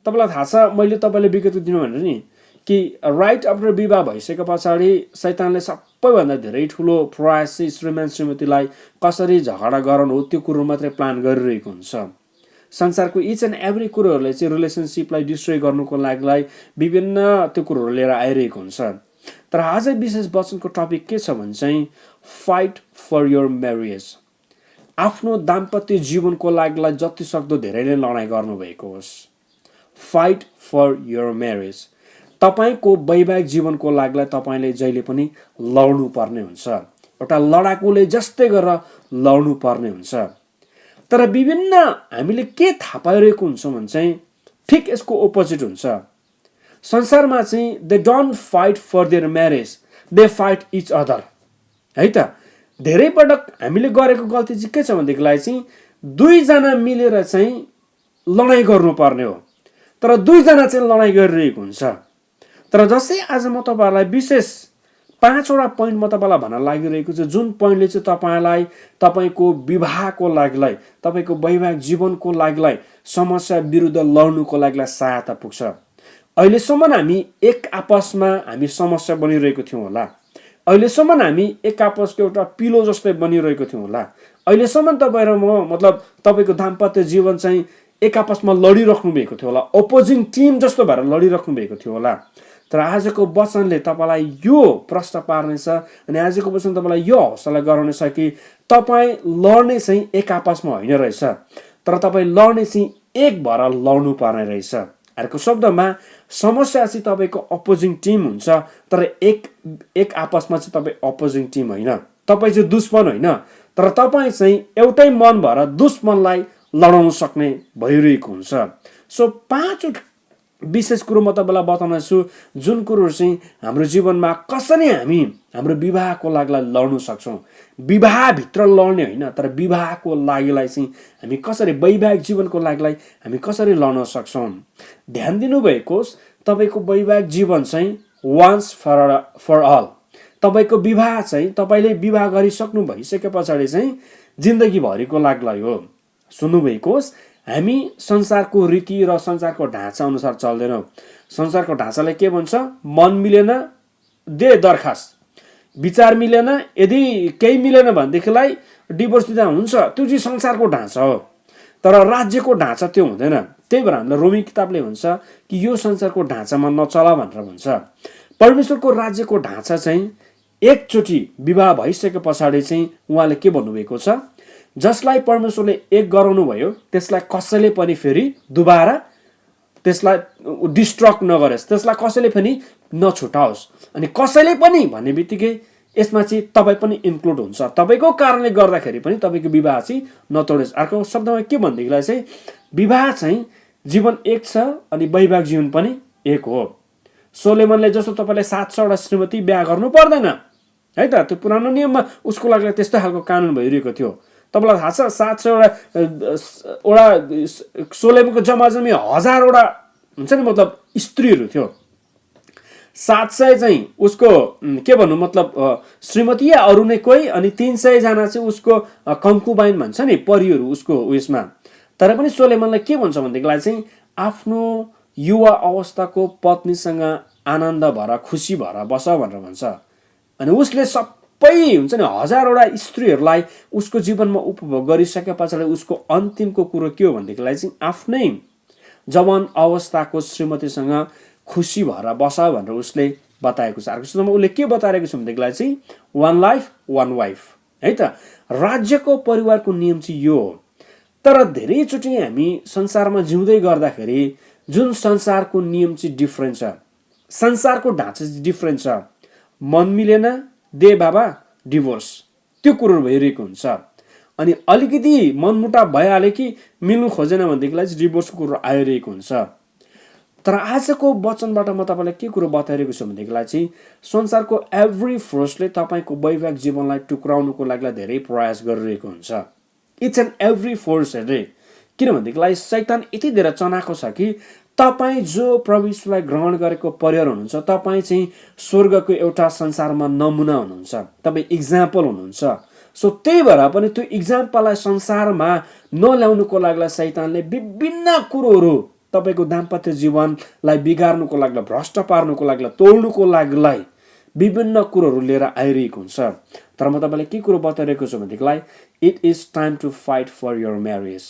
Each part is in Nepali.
तपाईँलाई थाहा छ, मैले तपाईँले विगत दिनु भनेर नि कि राइट आफ्टर विवाह भइसके पछाडि शैतानले सबैभन्दा धेरै ठुलो प्रयास चाहिँ श्रीमान श्रीमतीलाई कसरी झगडा गराउनु हो त्यो कुरो मात्रै प्लान गरिरहेको हुन्छ। संसारको इच एन्ड एभ्री कुरोहरूले चाहिँ रिलेसनसिपलाई डिस्ट्रोय गर्नुको लागि विभिन्न त्यो कुरोहरू लिएर आइरहेको हुन्छ। तर आज विशेष वचनको टपिक के छ भने चाहिँ फाइट फर योर म्यारिज। आफ्नो दाम्पत्य जीवनको लागि जति सक्दो धेरै नै लडाइँ गर्नुभएको होस्। Fight for your marriage. तपाईँको वैवाहिक जीवनको लागि तपाईँले जहिले पनि लड्नु पर्ने हुन्छ। एउटा लडाकुले जस्तै गरेर लड्नु पर्ने हुन्छ। तर विभिन्न हामीले के थाहा पाइरहेको हुन्छौँ भने चाहिँ ठिक यसको ओपोजिट हुन्छ। संसारमा चाहिँ they don't fight for their marriage, they fight each other, है त। धेरै पटक हामीले गरेको गल्ती चाहिँ के छ भनेदेखिलाई चाहिँ दुईजना मिलेर चाहिँ लडाइँ गर्नुपर्ने हो, तर दुईजना चाहिँ लडाइँ गरिरहेको हुन्छ। तर जस्तै आज म तपाईँहरूलाई विशेष 5वटा पोइन्ट म तपाईँलाई भन्न लागिरहेको छु, जुन पोइन्टले चाहिँ तपाईँलाई तपाईँको विवाहको लागि, तपाईँको वैवाहिक जीवनको लागि समस्या विरुद्ध लड्नुको लागि सहायता पुग्छ। अहिलेसम्म हामी एक आपसमा हामी समस्या बनिरहेको थियौँ होला। अहिलेसम्म हामी एक आपसको एउटा पिलो जस्तै बनिरहेको थियौँ होला। अहिलेसम्म तपाईँ र म मतलब तपाईँको दाम्पत्य जीवन चाहिँ एक आपसमा लडिराख्नु भएको थियो होला, अपोजिङ टिम जस्तो भएर लडिराख्नु भएको थियो होला। तर आजको वचनले तपाईँलाई यो प्रश्न पार्नेछ अनि आजको वचन तपाईँलाई यो हौसला गराउनेछ कि तपाईँ लड्ने चाहिँ एक आपसमा होइन रहेछ, तर तपाईँ लड्ने चाहिँ एक भएर लड्नु पर्ने रहेछ। अर्को शब्दमा समस्या चाहिँ तपाईँको अपोजिङ टिम हुन्छ, तर एक आपसमा चाहिँ तपाईँ अपोजिङ टिम होइन, तपाईँ चाहिँ दुश्मन होइन, तर तपाईँ चाहिँ एउटै मन भएर दुश्मनलाई लडाउन सक्ने भइरहेको हुन्छ। सो 5 विशेष कुरो म तपाईँलाई बताउनेछु, जुन कुरोहरू चाहिँ हाम्रो जीवनमा कसरी हामी हाम्रो विवाहको लागि लड्न सक्छौँ। विवाहभित्र लड्ने होइन, तर विवाहको लागिलाई चाहिँ हामी कसरी वैवाहिक जीवनको लागि हामी कसरी लड्न सक्छौँ। ध्यान दिनुभएको होस्, तपाईँको वैवाहिक जीवन चाहिँ वान्स फर अल। तपाईँको विवाह चाहिँ तपाईँले विवाह गरिसक्नु भइसके पछाडि चाहिँ जिन्दगीभरिको लागि हो। सुन्नुभएको होस्, हामी संसारको रीति र संसारको ढाँचा अनुसार चल्दैनौँ। संसारको ढाँचाले के भन्छ? मन मिलेन दे दरखास्त, विचार मिलेन, यदि केही मिलेन भनेदेखिलाई डिभोर्स दिँदा हुन्छ। त्यो चाहिँ संसारको ढाँचा हो, तर राज्यको ढाँचा त्यो हुँदैन। त्यही भएर हामीलाई रोमी किताबले भन्छ कि यो संसारको ढाँचामा नचला भनेर भन्छ। परमेश्वरको राज्यको ढाँचा चाहिँ एकचोटि विवाह भइसके पछाडि चाहिँ उहाँले के भन्नुभएको छ? जसलाई परमेश्वरले एक गराउनु भयो त्यसलाई कसैले पनि फेरि दुबारा त्यसलाई डिस्ट्रक्ट नगरोस्, त्यसलाई कसैले पनि नछुटाओस्। अनि कसैले पनि भन्ने बित्तिकै यसमा चाहिँ तपाईँ पनि इन्क्लुड हुन्छ। तपाईँको कारणले गर्दाखेरि पनि तपाईँको विवाह चाहिँ नतोडोस्। अर्को शब्दमा के भनेदेखिलाई चाहिँ विवाह चाहिँ जीवन एक छ अनि वैवाहिक जीवन पनि एक हो। सोलोमनले जस्तो तपाईँले 700वटा श्रीमती बिहा गर्नु पर्दैन, है त। त्यो पुरानो नियममा उसको लागि त्यस्तै खालको कानुन भइरहेको थियो। तपाईँलाई थाहा छ 700वटा सोलोमनको जम्मा 1000वटा हुन्छ नि, मतलब स्त्रीहरू थियो। 700 चाहिँ उसको के भन्नु मतलब श्रीमती या अरू नै कोही, अनि 300 जना चाहिँ उसको कन्कुबाइन भन्छ नि, परिहरू उसको उयसमा। तर पनि सोलोमनले के भन्छ भनेदेखिलाई चाहिँ आफ्नो युवा अवस्थाको पत्नीसँग आनन्द भएर खुसी भएर बस भनेर भन्छ। अनि उसले सबै हुन्छ नि 1000वटा स्त्रीहरूलाई उसको जीवनमा उपभोग गरिसके पछाडि उसको अन्तिमको कुरो के हो भनेदेखिलाई चाहिँ आफ्नै जवान अवस्थाको श्रीमतीसँग खुसी भएर बस भनेर उसले बताएको छ। अर्को शब्दमा उसले के बताएको छ भनेदेखिलाई चाहिँ वान लाइफ वान वाइफ, है त। राज्यको परिवारको नियम चाहिँ यो हो। तर धेरैचोटि हामी संसारमा जिउँदै गर्दाखेरि जुन संसारको नियम चाहिँ डिफ्रेन्ट छ, संसारको ढाँचा चाहिँ डिफ्रेन्ट छ। मन मिलेन दे बाबा डिभोर्स, त्यो कुरो भइरहेको हुन्छ। अनि अलिकति मनमुटाव भइहाल्यो कि मिल्नु खोजेन भनेदेखिलाई चाहिँ डिभोर्सको कुरो आइरहेको हुन्छ। तर आजको वचनबाट म तपाईँलाई के कुरो बताइरहेको छु भनेदेखिलाई चाहिँ संसारको एभ्री फोर्सले तपाईँको वैवाहिक जीवनलाई टुक्राउनुको लागि धेरै प्रयास गरिरहेको हुन्छ। इच एन्ड एभ्री फोर्सहरूले। किनभनेदेखिलाई शैतान यति धेरै चनाखो छ कि तपाईँ जो प्रभु यीशुलाई ग्रहण गरेको परिवार हुनुहुन्छ, तपाईँ चाहिँ स्वर्गको एउटा संसारमा नमुना हुनुहुन्छ, तपाईँ इक्जाम्पल हुनुहुन्छ। सो त्यही भएर पनि त्यो इक्जाम्पललाई संसारमा नल्याउनुको लागि शैतानले विभिन्न कुरोहरू तपाईँको दाम्पत्य जीवनलाई बिगार्नुको लागि, भ्रष्ट पार्नुको लागि, तोड्नुको लागि विभिन्न कुरोहरू लिएर आइरहेको हुन्छ। तर म तपाईँलाई के कुरो बताइरहेको छु भनेदेखिलाई it is time to fight for your marriage.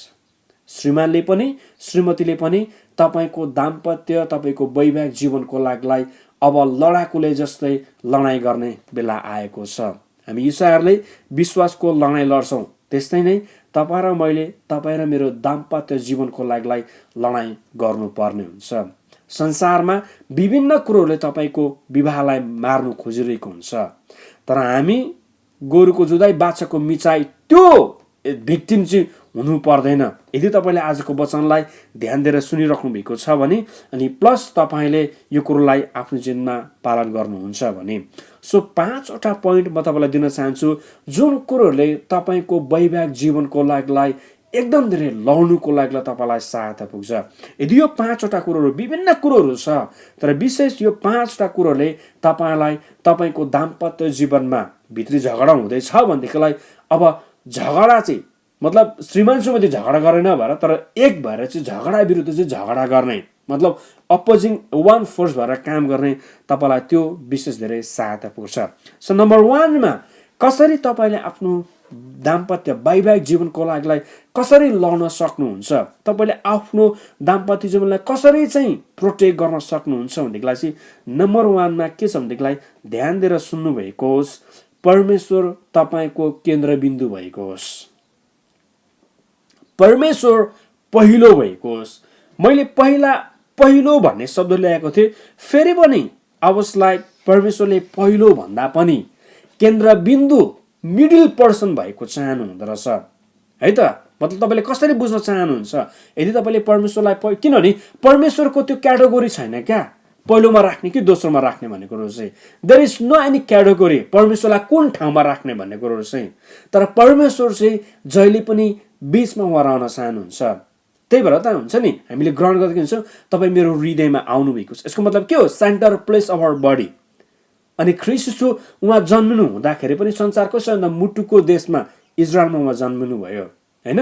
श्रीमानले पनि श्रीमतीले पनि तपाईँको दाम्पत्य, तपाईँको वैवाहिक जीवनको लागि अब लडाकुले जस्तै लडाइँ गर्ने बेला आएको छ। हामी ईसाईहरूले विश्वासको लडाइँ लड्छौँ, त्यस्तै नै तपाईँ र मैले, तपाईँ र मेरो दाम्पत्य जीवनको लागि लडाइँ गर्नुपर्ने हुन्छ। संसारमा विभिन्न कुरोहरूले तपाईँको विवाहलाई मार्नु खोजिरहेको हुन्छ, तर हामी गोरुको जुधाइ बाछाको मिचाइ त्यो भिक्टिम चाहिँ हुनु पर्दैन। यदि तपाईँले आजको वचनलाई ध्यान दिएर सुनिराख्नु भएको छ भने, अनि प्लस तपाईँले यो कुरोलाई आफ्नो जीवनमा पालन गर्नुहुन्छ भने, सो 5वटा पोइन्ट म तपाईँलाई दिन चाहन्छु जुन कुरोहरूले तपाईँको वैवाहिक जीवनको लागि एकदम धेरै लड्नुको लागि तपाईँलाई सहायता पुग्छ। यदि यो 5वटा कुरोहरू विभिन्न कुरोहरू छ, तर विशेष यो 5वटा कुरोले तपाईँलाई तपाईँको दाम्पत्य जीवनमा भित्री झगडा हुँदैछ भनेदेखिलाई अब झगडा चाहिँ मतलब श्रीमान श्रीमती झगडा गरेन भएर, तर एक भएर चाहिँ झगडा विरुद्ध चाहिँ झगडा गर्ने, मतलब अपोजिङ वान फोर्स भएर काम गर्ने तपाईँलाई त्यो विशेष धेरै सहायता पुग्छ। सो नम्बर 1मा कसरी तपाईँले आफ्नो दाम्पत्य वैवाहिक जीवनको लागि कसरी लड्न सक्नुहुन्छ, तपाईँले आफ्नो दाम्पत्य जीवनलाई कसरी चाहिँ प्रोटेक्ट गर्न सक्नुहुन्छ भनेदेखिलाई चाहिँ नम्बर 1मा के छ भनेदेखिलाई ध्यान दिएर सुन्नु भएको होस्, परमेश्वर तपाईँको केन्द्रबिन्दु भएको होस्, परमेश्वर पहिलो भएको होस्। मैले पहिलो भन्ने शब्द ल्याएको थिएँ, फेरि पनि अवश्य परमेश्वरले पहिलो भन्दा पनि केन्द्रबिन्दु मिडल पर्सन भएको चाहनु हुँदो रहेछ है त। मतलब तपाईँले कसरी बुझ्न चाहनुहुन्छ, यदि तपाईँले परमेश्वरलाई किनभने परमेश्वरको त्यो क्याटेगोरी छैन क्या, पहिलोमा राख्ने कि दोस्रोमा राख्ने भन्ने कुरो चाहिँ there is no any category परमेश्वरलाई कुन ठाउँमा राख्ने भन्ने कुरो चाहिँ। तर परमेश्वर चाहिँ जहिले पनि बिचमा उहाँ रहन चाहनुहुन्छ। त्यही भएर त हुन्छ नि हामीले ग्रहण गरेको हुन्छौँ तपाईँ मेरो हृदयमा आउनुभएको छ, यसको मतलब के हो, centre place of our body. अनि ख्रीष्ट यीशु उहाँ जन्मिनु हुँदाखेरि पनि संसारको सबैभन्दा मुटुको देशमा इजरायलमा उहाँ जन्मिनु भयो होइन।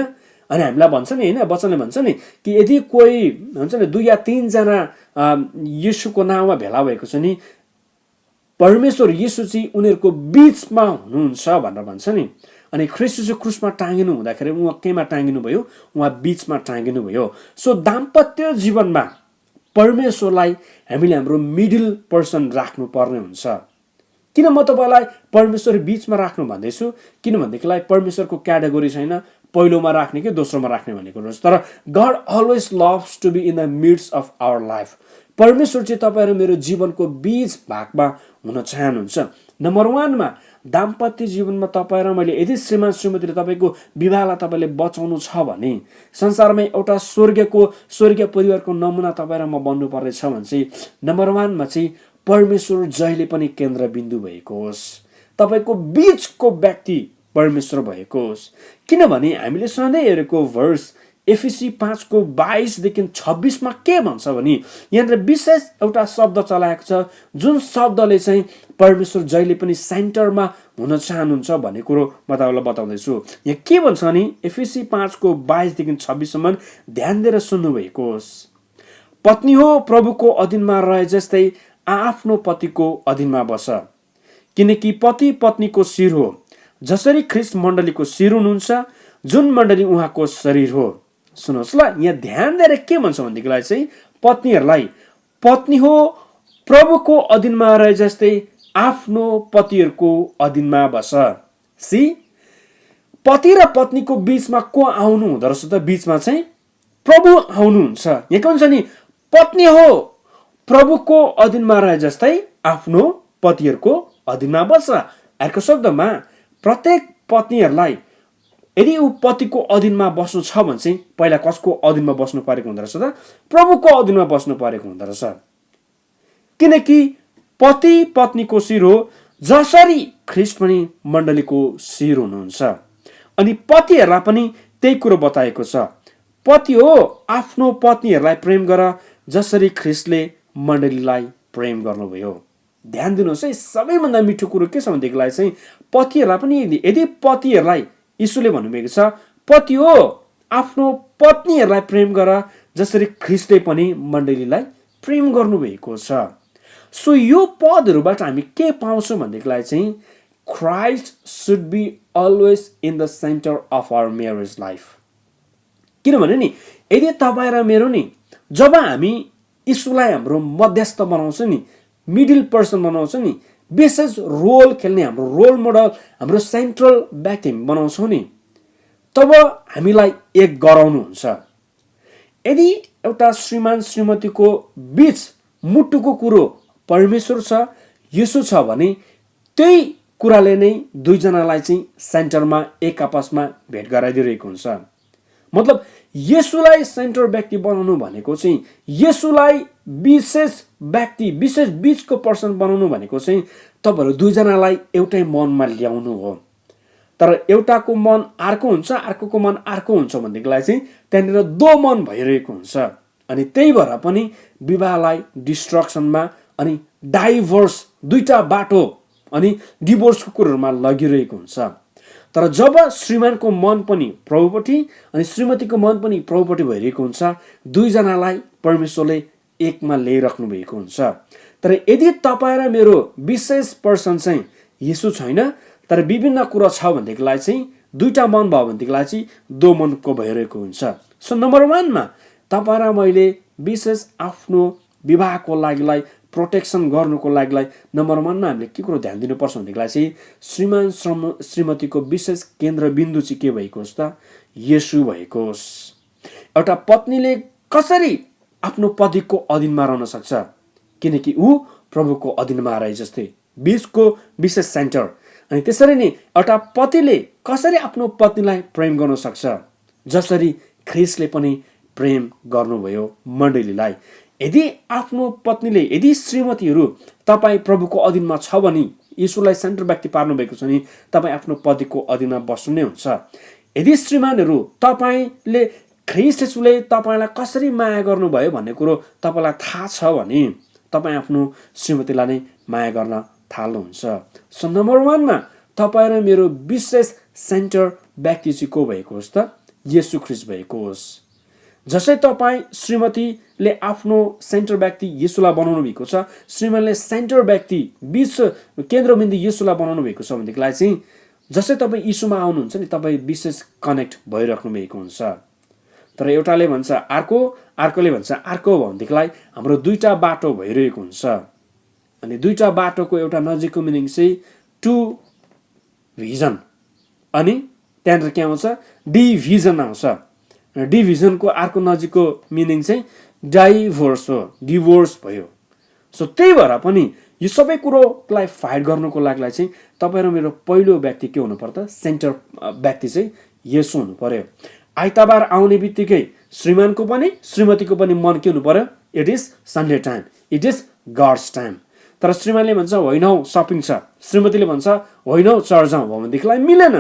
अनि हामीलाई भन्छ नि होइन, वचनले भन्छ नि कि यदि कोही हुन्छ नि 2 या 3 जना यीशुको नाममा भेला भएको छ नि, परमेश्वर यीशु चाहिँ उनीहरूको बिचमा हुनुहुन्छ भनेर भन्छ नि। अनि ख्रीष्ट यीशु क्रुसमा टाँगिनु हुँदाखेरि उहाँ केमा टाँगिनु भयो, उहाँ बिचमा टाँगिनु भयो। सो दाम्पत्य जीवनमा परमेश्वरलाई हामीले हाम्रो मिडल पर्सन राख्नु पर्ने हुन्छ। किन म तपाईँलाई परमेश्वर बिचमा राख्नु भन्दैछु, किनभनेदेखिलाई परमेश्वरको क्याटेगोरी छैन पहिलोमा राख्ने कि दोस्रोमा राख्ने भन्ने कुरो, तर God always loves to be in the midst of our life. परमेश्वर चाहिँ तपाईँहरू मेरो जीवनको बीच भागमा हुन चाहनुहुन्छ। नम्बर 1मा दाम्पत्य जीवनमा तपाईँ र मैले यदि श्रीमान श्रीमतीले तपाईँको विवाहलाई तपाईँले बचाउनु छ भने, संसारमा एउटा स्वर्गीय परिवारको नमुना तपाईँ र म बन्नु पर्नेछ भने चाहिँ नम्बर 1मा चाहिँ परमेश्वर जहिले पनि केन्द्रबिन्दु भएको होस्, तपाईँको बीचको व्यक्ति परमेश्वर भएको होस्। किनभने हामीले सधैँ हेरेको भर्स एफिसी 5:22देखि 26मा के भन्छ भने यहाँनिर विशेष एउटा शब्द चलाएको छ जुन शब्दले चाहिँ परमेश्वर जहिले पनि सेन्टरमा हुन चाहनुहुन्छ भन्ने कुरो म तपाईँलाई बताउँदैछु। यहाँ के भन्छ भने एफिसी 5:22देखि 26सम्म ध्यान दिएर सुन्नुभएको होस्। पत्नी हो प्रभुको अधीनमा रहे जस्तै आफ्नो पतिको अधीनमा बस, किनकि पति पत्नीको शिर हो, जसरी ख्रीष्ट मण्डलीको शिर हुनुहुन्छ, जुन मण्डली उहाँको शरीर हो। सुन्नुहोस् ल, यहाँ ध्यान दिएर के भन्छ भनेदेखिलाई चाहिँ पत्नीहरूलाई पत्नी हो प्रभुको अधीनमा रहे जस्तै आफ्नो पतिहरूको अधीनमा बस। सी, पति र पत्नीको बीचमा को आउनु हुँदो रहेछ त, बीचमा चाहिँ प्रभु आउनुहुन्छ। यहाँ के भन्छ नि, पत्नी हो प्रभुको अधीनमा रहे जस्तै आफ्नो पतिहरूको अधीनमा बस। अर्को शब्दमा प्रत्येक पत्नीहरूलाई यदि ऊ पतिको अधीनमा बस्नु छ भने चाहिँ पहिला कसको अधीनमा बस्नु परेको हुँदो रहेछ त, प्रभुको अधीनमा बस्नु परेको हुँदो रहेछ। किनकि पति पत्नीको शिर हो, जसरी ख्रीष्ट पनि मण्डलीको शिर हुनुहुन्छ। अनि पतिहरूलाई पनि त्यही कुरो बताएको छ, पति हो आफ्नो पत्नीहरूलाई प्रेम गर जसरी ख्रीष्टले मण्डलीलाई प्रेम गर्नुभयो। ध्यान दिनुहोस् है, सबैभन्दा मिठो कुरो के छ भनेदेखिलाई चाहिँ पतिहरूलाई पनि यदि पतिहरूलाई यीशुले भन्नुभएको छ पति हो आफ्नो पत्नीहरूलाई प्रेम गर जसरी ख्रीष्टले पनि मण्डलीलाई प्रेम गर्नुभएको छ। सो यो पदहरूबाट हामी के पाउँछौँ भनेदेखिलाई चाहिँ Christ should be always in the centre of our marriage life. किनभने नि यदि तपाईँ र मेरो नि जब हामी यीशुलाई हाम्रो मध्यस्थ बनाउँछौँ नि, मिडल पर्सन बनाउँछौँ नि, विशेष रोल खेल्ने हाम्रो रोल मोडल, हाम्रो सेन्ट्रल व्यक्ति बनाउँछौँ नि, तब हामीलाई एक गराउनुहुन्छ। यदि एउटा श्रीमान श्रीमतीको बीच मुटुको कुरो परमेश्वर छ, यीशु छ भने त्यही कुराले नै दुईजनालाई चाहिँ सेन्टरमा एक आपसमा भेट गराइदिरहेको हुन्छ। मतलब येशूलाई सेन्टर व्यक्ति बनाउनु भनेको चाहिँ येशूलाई विशेष व्यक्ति, विशेष बीचको पर्सन बनाउनु भनेको चाहिँ तपाईहरु दुईजनालाई एउटै मनमा ल्याउनु हो। तर एउटाको मन अर्को हुन्छ, अर्कोको मन अर्को हुन्छ भनेदेखिलाई चाहिँ त्यहाँनिर दो मन भइरहेको हुन्छ। अनि त्यही भएर पनि विवाहलाई डिस्ट्रक्सनमा अनि डाइभोर्स, दुईटा बाटो अनि डिभोर्सको कुराहरुमा लगिरहेको हुन्छ। तर जब श्रीमानको मन पनि प्रभुपट्टि अनि श्रीमतीको मन पनि प्रभुपट्टि भइरहेको हुन्छ, दुईजनालाई परमेश्वरले एकमा ल्याइराख्नु भएको हुन्छ। तर यदि तपाईँ र मेरो विशेष पर्सन चाहिँ येशू छैन, तर विभिन्न कुरा छ भनेदेखिलाई चाहिँ दुईटा मन भयो भनेदेखिलाई चाहिँ दो मनको भइरहेको हुन्छ। सो नम्बर 1 मा तपाईँ र मैले विशेष आफ्नो विवाहको लागिलाई प्रोटेक्सन गर्नुको लागिलाई नम्बर 1 मा हामीले के कुरो ध्यान दिनुपर्छ भनेदेखिलाई चाहिँ श्रीमान श्रीमतीको विशेष केन्द्रबिन्दु चाहिँ के भएको होस् त, येशू भएको होस्। एउटा पत्नीले कसरी आफ्नो पतिको अधीनमा रहन सक्छ, किनकि ऊ प्रभुको अधीनमा रहे जस्तै बीचको विशेष सेन्टर। अनि त्यसरी नै एउटा पतिले कसरी आफ्नो पत्नीलाई प्रेम गर्न सक्छ, जसरी ख्रीष्टले पनि प्रेम गर्नुभयो मण्डलीलाई। यदि आफ्नो पत्नीले, यदि श्रीमतीहरू तपाईँ प्रभुको अधीनमा छ भने, येशूलाई सेन्टर व्यक्ति पार्नु भएको छ भने तपाईँ आफ्नो पतिको अधीनमा बस्नु नै हुन्छ। यदि श्रीमानहरू तपाईले ख्रीष्ट येशूले तपाईलाई कसरी माया गर्नुभयो भन्ने कुरो तपाईलाई थाहा छ भने तपाईँ आफ्नो श्रीमतीलाई नै माया गर्न थाल्नुहुन्छ। सो नम्बर 1 मा तपाईँ र मेरो विशेष सेन्टर व्यक्ति चाहिँ को भएको होस् त, येशू ख्रीष्ट भएको होस्। जसै तपाईँ श्रीमतीले आफ्नो सेन्टर व्यक्ति येशूलाई बनाउनु भएको छ, श्रीमानले सेन्टर व्यक्ति बीच केन्द्रबिन्दु येशूलाई बनाउनु भएको छ भनेदेखिलाई चाहिँ जसै तपाईँ यीशुमा आउनुहुन्छ नि, तपाईँ विशेष कनेक्ट भइराख्नु भएको हुन्छ। तर एउटाले भन्छ अर्को, अर्कोले भन्छ अर्को भनेदेखिलाई हाम्रो दुईटा बाटो भइरहेको हुन्छ। अनि दुईटा बाटोको एउटा नजिकको मिनिङ चाहिँ टु भिजन, अनि त्यहाँनिर के आउँछ, डिभिजन आउँछ। डिभिजनको अर्को नजिकको मिनिङ चाहिँ डाइभोर्स हो, डिभोर्स भयो। सो त्यही भएर पनि यो सबै कुरोलाई फाइट गर्नुको लागि चाहिँ तपाईँ र मेरो पहिलो व्यक्ति के हुनु पर्छ, सेन्टर व्यक्ति चाहिँ येशू हुनु पर्यो। आइतबार आउने बित्तिकै श्रीमानको पनि श्रीमतीको पनि मन के हुनु पर्यो, it is Sunday time, it is gods time. तर श्रीमानले भन्छ होइन हौ सपिङ छ, श्रीमतीले भन्छ होइन हौ चर्च जाउँ भनेदेखिलाई मिलेन,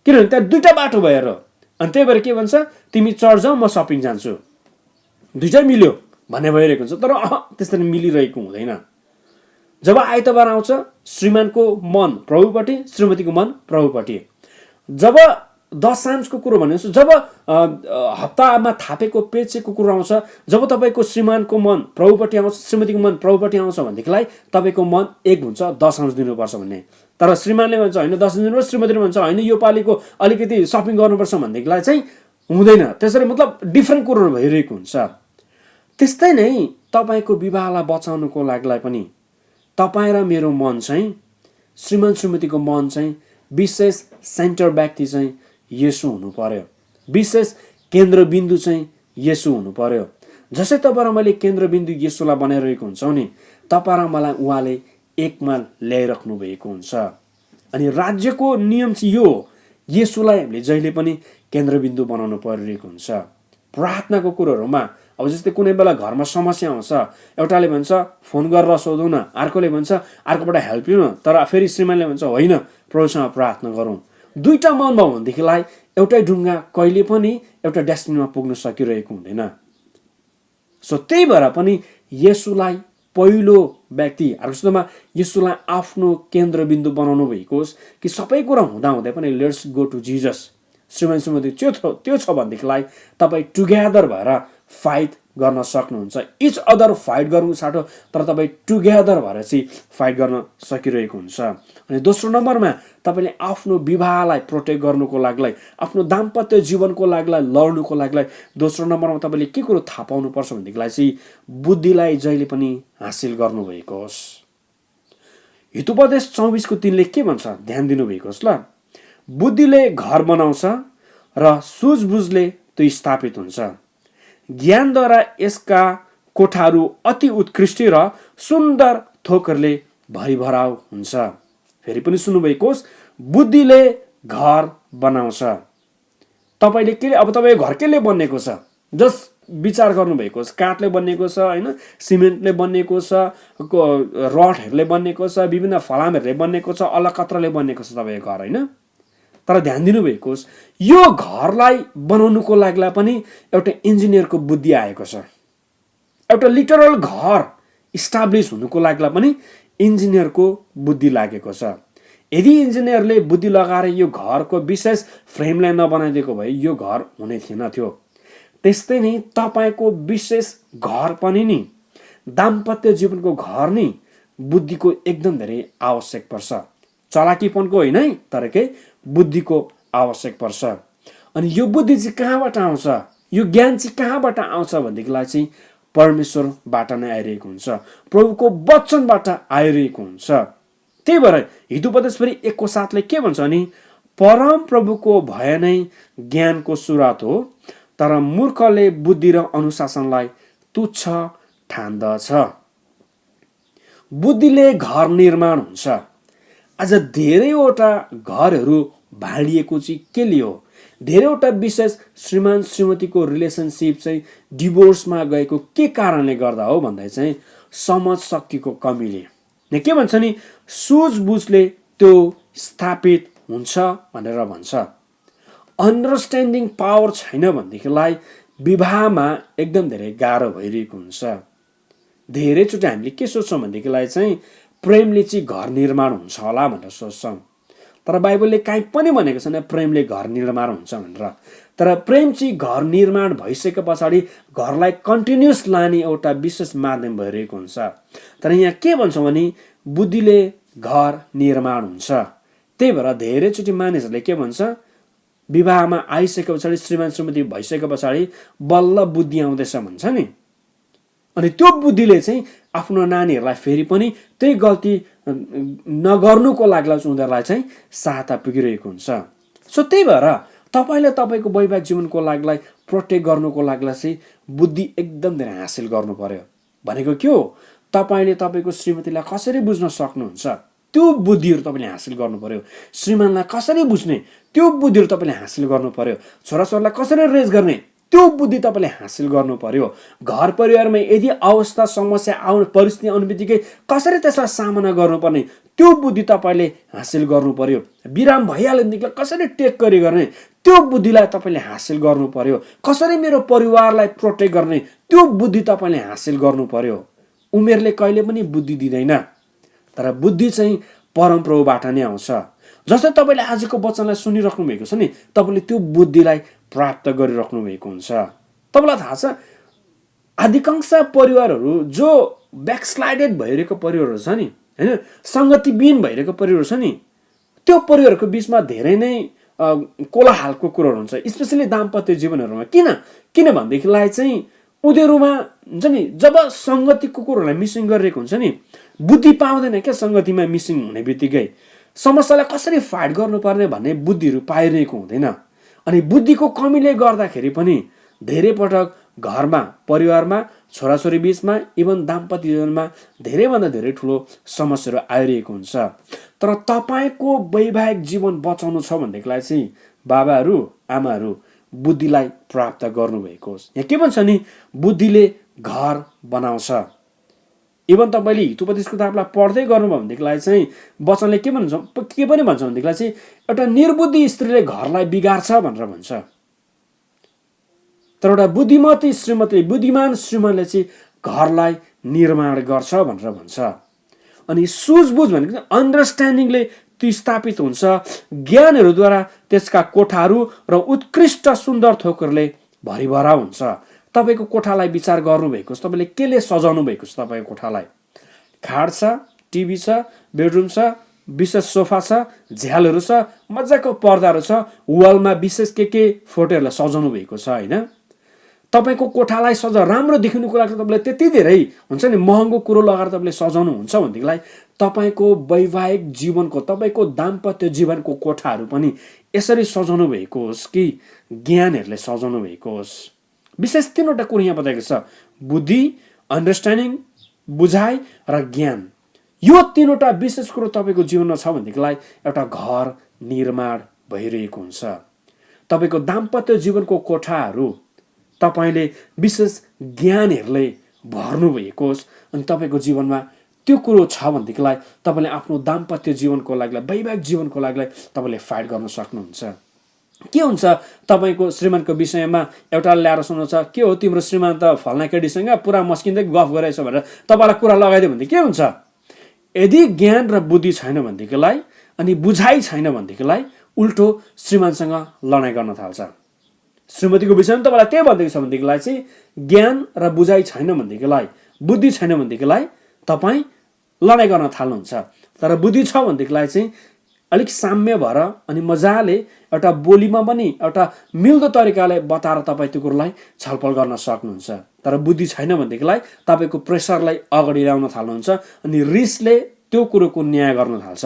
किनभने त्यहाँ दुईटा बाटो भएर। अनि त्यही भएर के भन्छ, तिमी चर्च जाऊ म सपिङ जान्छु, दुईटै मिल्यो भन्ने भइरहेको हुन्छ। तर त्यसरी मिलिरहेको हुँदैन। जब आइतबार आउँछ श्रीमानको मन प्रभुपट्टि, श्रीमतीको मन प्रभुपट्टि। जब दशांशको कुरो भनेको जब हप्तामा थापेको पेचेकको कुरो आउँछ, जब तपाईँको श्रीमानको मन प्रभुपट्टि आउँछ, श्रीमतीको मन प्रभुपट्टि आउँछ भनेदेखिलाई तपाईँको मन एक हुन्छ दशांश दिनुपर्छ भन्ने। तर श्रीमानले भन्छ होइन दशांश दिनुपर्छ, श्रीमतीले भन्छ होइन यो पालिको अलिकति सपिङ गर्नुपर्छ भनेदेखिलाई चाहिँ हुँदैन। त्यसरी मतलब डिफ्रेन्ट कुरोहरू भइरहेको हुन्छ। त्यस्तै नै तपाईँको विवाहलाई बचाउनुको लागिलाई पनि तपाईँ र मेरो मन चाहिँ, श्रीमान श्रीमतीको मन चाहिँ विशेष सेन्टर व्यक्ति चाहिँ येशू हुनु पर्यो, विशेष केन्द्रबिन्दु चाहिँ येशू हुनु पर्यो। जसै तपाईँ र मैले केन्द्रबिन्दु येशूलाई बनाइरहेको हुन्छौँ नि, तपाईँ र मलाई उहाँले एकमा ल्याइराख्नु भएको हुन्छ। अनि राज्यको नियम चाहिँ यो हो, येशूलाई हामीले जहिले पनि केन्द्रबिन्दु बनाउनु परिरहेको हुन्छ। प्रार्थनाको कुरोहरूमा अब जस्तै कुनै बेला घरमा समस्या आउँछ, एउटाले भन्छ फोन गरेर सोधौँ न, अर्कोले भन्छ अर्कोबाट हेल्प लिनु न, तर फेरि श्रीमानले भन्छ होइन प्रभुसँग प्रार्थना गरौँ। दुईटा मन भयो भनेदेखिलाई एउटै ढुङ्गा कहिले पनि एउटा डेस्टिनीमा पुग्न सकिरहेको हुँदैन। सो त्यही भएर पनि येशूलाई पहिलो व्यक्ति, अर्कोमा येशूलाई आफ्नो केन्द्रबिन्दु बनाउनु भएको होस् कि सबै कुरा हुँदाहुँदै पनि लेट्स गो टु जिजस। श्रीमान श्रीमती त्यो छ भनेदेखिलाई तपाईँ टुगेदर भएर फाइट गर्न सक्नुहुन्छ। इच अदर फाइट गर्नु साटो तर तपाईँ टुगेदर भएर चाहिँ फाइट गर्न सकिरहेको हुन्छ। अनि दोस्रो नम्बरमा तपाईँले आफ्नो विवाहलाई प्रोटेक्ट गर्नुको लागि, आफ्नो दाम्पत्य जीवनको लागि लड्नुको लागि दोस्रो नम्बरमा तपाईँले के कुरो थाहा पाउनुपर्छ भनेदेखिलाई चाहिँ बुद्धिलाई जहिले पनि हासिल गर्नुभएको होस्। हितोपदेश 24:3 के भन्छ ध्यान दिनुभएको होस् ल। बुद्धिले घर बनाउँछ र सुझबुझले त्यो स्थापित हुन्छ। ज्ञानद्वारा यसका कोठाहरू अति उत्कृष्ट र सुन्दर थोकरले भरिभराउ हुन्छ। फेरि पनि सुन्नुभएको होस्, बुद्धिले घर बनाउँछ। तपाईँले के अब तपाईँको घर केले बनिएको छ जस्ट विचार गर्नुभएको छ। काठले बनिएको छ होइन, सिमेन्टले बनिएको छ, रडहरूले बनिएको छ, विभिन्न फलामहरूले बनिएको छ, अलकत्रले बनिएको छ तपाईँको घर होइन। तर ध्यान दिनुभएको होस्, यो घरलाई बनाउनुको लागि पनि एउटा इन्जिनियरको बुद्धि आएको छ। एउटा लिटरल घर इस्टाब्लिस हुनुको लागि पनि इन्जिनियरको बुद्धि लागेको छ। यदि इन्जिनियरले बुद्धि लगाएर यो घरको विशेष फ्रेमलाई नबनाइदिएको भए यो घर हुने थिएन थियो। त्यस्तै नै तपाईँको विशेष घर पनि नि, दाम्पत्य जीवनको घर नि बुद्धिको एकदम धेरै आवश्यक पर्छ। चलाकीपनको होइन है, तर के बुद्धिको आवश्यक पर्छ। अनि यो बुद्धि चाहिँ कहाँबाट आउँछ, यो ज्ञान चाहिँ कहाँबाट आउँछ भनेदेखिलाई चाहिँ परमेश्वरबाट नै आइरहेको हुन्छ, प्रभुको वचनबाट आइरहेको हुन्छ। त्यही भएर हितोपदेश फेरि 1:7 के भन्छ नि, परम प्रभुको भय नै ज्ञानको सुरुवात हो, तर मूर्खले बुद्धि र अनुशासनलाई तुच्छ ठान्दछ। बुद्धिले घर निर्माण हुन्छ। आज धेरैवटा घरहरू भाँडिएको चाहिँ के लियो, धेरैवटा विशेष श्रीमान श्रीमतीको रिलेसनसिप चाहिँ डिभोर्समा गएको के कारणले गर्दा हो भन्दा चाहिँ समझ शक्तिको कमीले। के भन्छ नि, सुझबुझले त्यो स्थापित हुन्छ भनेर भन्छ। अन्डरस्ट्यान्डिङ पावर छैन भनेदेखिलाई विवाहमा एकदम धेरै गाह्रो भइरहेको हुन्छ। धेरैचोटि हामीले के सोच्छौँ भनेदेखिलाई चाहिँ प्रेमले चाहिँ घर निर्माण हुन्छ होला भनेर सोच्छौँ, तर बाइबलले काहीँ पनि भनेको छैन प्रेमले घर निर्माण हुन्छ भनेर। तर प्रेम चाहिँ घर निर्माण भइसके पछाडि घरलाई कन्टिन्युस लाने एउटा विशेष माध्यम भइरहेको हुन्छ। तर यहाँ के भन्छौँ भने बुद्धिले घर निर्माण हुन्छ। त्यही भएर धेरैचोटि मानिसहरूले के भन्छ, विवाहमा आइसके पछाडि श्रीमान श्रीमती भइसके पछाडि बल्ल बुद्धि आउँदैछ भन्छ नि। अनि त्यो बुद्धिले चाहिँ आफ्नो नानीहरूलाई फेरि पनि त्यही गल्ती नगर्नुको लागि उनीहरूलाई चाहिँ सहायता पुगिरहेको हुन्छ। सो त्यही भएर तपाईँले तपाईँको वैवाहिक जीवनको लागि प्रोटेक्ट गर्नुको लागि चाहिँ बुद्धि एकदम धेरै हासिल गर्नु पर्यो। भनेको के हो, तपाईँले तपाईँको श्रीमतीलाई कसरी बुझ्न सक्नुहुन्छ त्यो बुद्धिहरू तपाईँले हासिल गर्नु पर्यो। श्रीमानलाई कसरी बुझ्ने त्यो बुद्धिहरू तपाईँले हासिल गर्नु पर्यो। छोराछोरीलाई कसरी रेज गर्ने त्यो बुद्धि तपाईँले हासिल गर्नु पर्यो। घर परिवारमा यदि अवस्था समस्या आउने परिस्थिति आउने बित्तिकै कसरी त्यसलाई सामना गर्नुपर्ने त्यो बुद्धि तपाईँले हासिल गर्नु पर्यो। विराम भइहाल्यो भनेदेखि कसरी टेककरी गर्ने त्यो बुद्धिलाई तपाईँले हासिल गर्नु पर्यो। कसरी मेरो परिवारलाई प्रोटेक्ट गर्ने त्यो बुद्धि तपाईँले हासिल गर्नु पर्यो। उमेरले कहिले पनि बुद्धि दिँदैन, तर बुद्धि चाहिँ परमप्रभुबाट नै आउँछ। जस्तै तपाईँले आजको वचनलाई सुनिराख्नु भएको छ नि, तपाईँले त्यो बुद्धिलाई प्राप्त गरिराख्नु भएको हुन्छ। तपाईँलाई थाहा छ अधिकांश परिवारहरू जो ब्याकस्लाइडेड भइरहेको परिवारहरू छ नि होइन, सङ्गतिविहीन भइरहेको परिवारहरू छ नि, त्यो परिवारहरूको बिचमा धेरै नै कोलाहलको कुरोहरू हुन्छ, स्पेसली दाम्पत्य जीवनहरूमा। किन भनेदेखिलाई चाहिँ उनीहरूमा हुन्छ नि, जब सङ्गतिको कुरोहरूलाई मिसिङ गरिरहेको हुन्छ नि, बुद्धि पाउँदैन क्या। सङ्गतिमा मिसिङ हुने बित्तिकै समस्यालाई कसरी फाइट गर्नुपर्ने भन्ने बुद्धिहरू पाइरहेको हुँदैन। अनि बुद्धिको कमीले गर्दाखेरि पनि धेरै पटक घरमा परिवारमा छोराछोरी बिचमा इभन दाम्पत्य जीवनमा धेरैभन्दा धेरै ठुलो समस्याहरू आइरहेको हुन्छ। तर तपाईँको वैवाहिक जीवन बचाउनु छ भनेदेखिलाई चाहिँ बाबाहरू आमाहरू बुद्धिलाई प्राप्त गर्नुभएको होस्। यहाँ के भन्छ नि, बुद्धिले घर बनाउँछ। इभन तपाईँले हितोपदेशको किताबलाई पढ्दै गर्नुभयो भनेदेखिलाई चाहिँ वचनले के पनि भन्छ भनेदेखिलाई चाहिँ एउटा निर्बुद्धि स्त्रीले घरलाई बिगार्छ भनेर भन्छ, तर एउटा बुद्धिमती श्रीमतीले बुद्धिमान श्रीमानले चाहिँ घरलाई निर्माण गर्छ भनेर भन्छ। अनि सुझबुझ भनेको चाहिँ अन्डरस्ट्यान्डिङले त्यो स्थापित हुन्छ। ज्ञानहरूद्वारा त्यसका कोठाहरू र उत्कृष्ट सुन्दर थोकहरूले भरिभरा हुन्छ। तपाईँको कोठालाई विचार गर्नुभएको छ, तपाईँले केले सजाउनु भएको छ तपाईँको कोठालाई? खाट छ, टिभी छ, बेडरुम छ, विशेष सोफा छ, झ्यालहरू छ, मजाको पर्दाहरू छ, वालमा विशेष के फोटोहरूलाई सजाउनु भएको छ होइन? तपाईँको कोठालाई राम्रो देखिनुको लागि तपाईँले त्यति धेरै हुन्छ नि महँगो कुरो लगाएर तपाईँले सजाउनुहुन्छ भनेदेखिलाई तपाईँको वैवाहिक जीवनको, तपाईँको दाम्पत्य जीवनको कोठाहरू पनि यसरी सजाउनु भएको होस् कि ज्ञानहरूले सजाउनु भएको होस्। विशेष 3वटा कुरो यहाँ बताएको छ, बुद्धि, अन्डरस्ट्यान्डिङ, बुझाइ र ज्ञान। यो 3वटा विशेष कुरो तपाईँको जीवनमा छ भनेदेखिलाई एउटा घर निर्माण भइरहेको हुन्छ। तपाईँको दाम्पत्य जीवनको कोठाहरू तपाईँले विशेष ज्ञानहरूले भर्नुभएको होस् अनि तपाईँको जीवनमा त्यो कुरो छ भनेदेखिलाई तपाईँले आफ्नो दाम्पत्य जीवनको लागि, वैवाहिक जीवनको लागि तपाईँले फाइट गर्न सक्नुहुन्छ। के हुन्छ तपाईँको श्रीमानको विषयमा एउटा ल्याएर सुन्नु छ, के हो तिम्रो श्रीमान त फल्ना केटीसँग पुरा मस्किँदै गफ गरेछ भनेर तपाईँलाई कुरा लगाइदियो भने के हुन्छ? यदि ज्ञान र बुद्धि छैन भनेदेखिलाई अनि बुझाइ छैन भनेदेखिलाई उल्टो श्रीमानसँग लडाइँ गर्न थाल्छ। श्रीमतीको विषयमा तपाईँलाई त्यही भनिदिएको छ भनेदेखिलाई चाहिँ ज्ञान र बुझाइ छैन भनेदेखिलाई, बुद्धि छैन भनेदेखिलाई तपाईँ लडाइँ गर्न थाल्नुहुन्छ। तर बुद्धि छ भनेदेखिलाई चाहिँ अलिक साम्य भएर अनि मजाले एउटा बोलीमा पनि एउटा मिल्दो तरिकाले बताएर तपाईँ त्यो कुरोलाई छलफल गर्न सक्नुहुन्छ। तर बुद्धि छैन भनेदेखिलाई तपाईँको प्रेसरलाई अगाडि ल्याउन थाल्नुहुन्छ अनि रिसले त्यो कुरोको न्याय गर्न थाल्छ।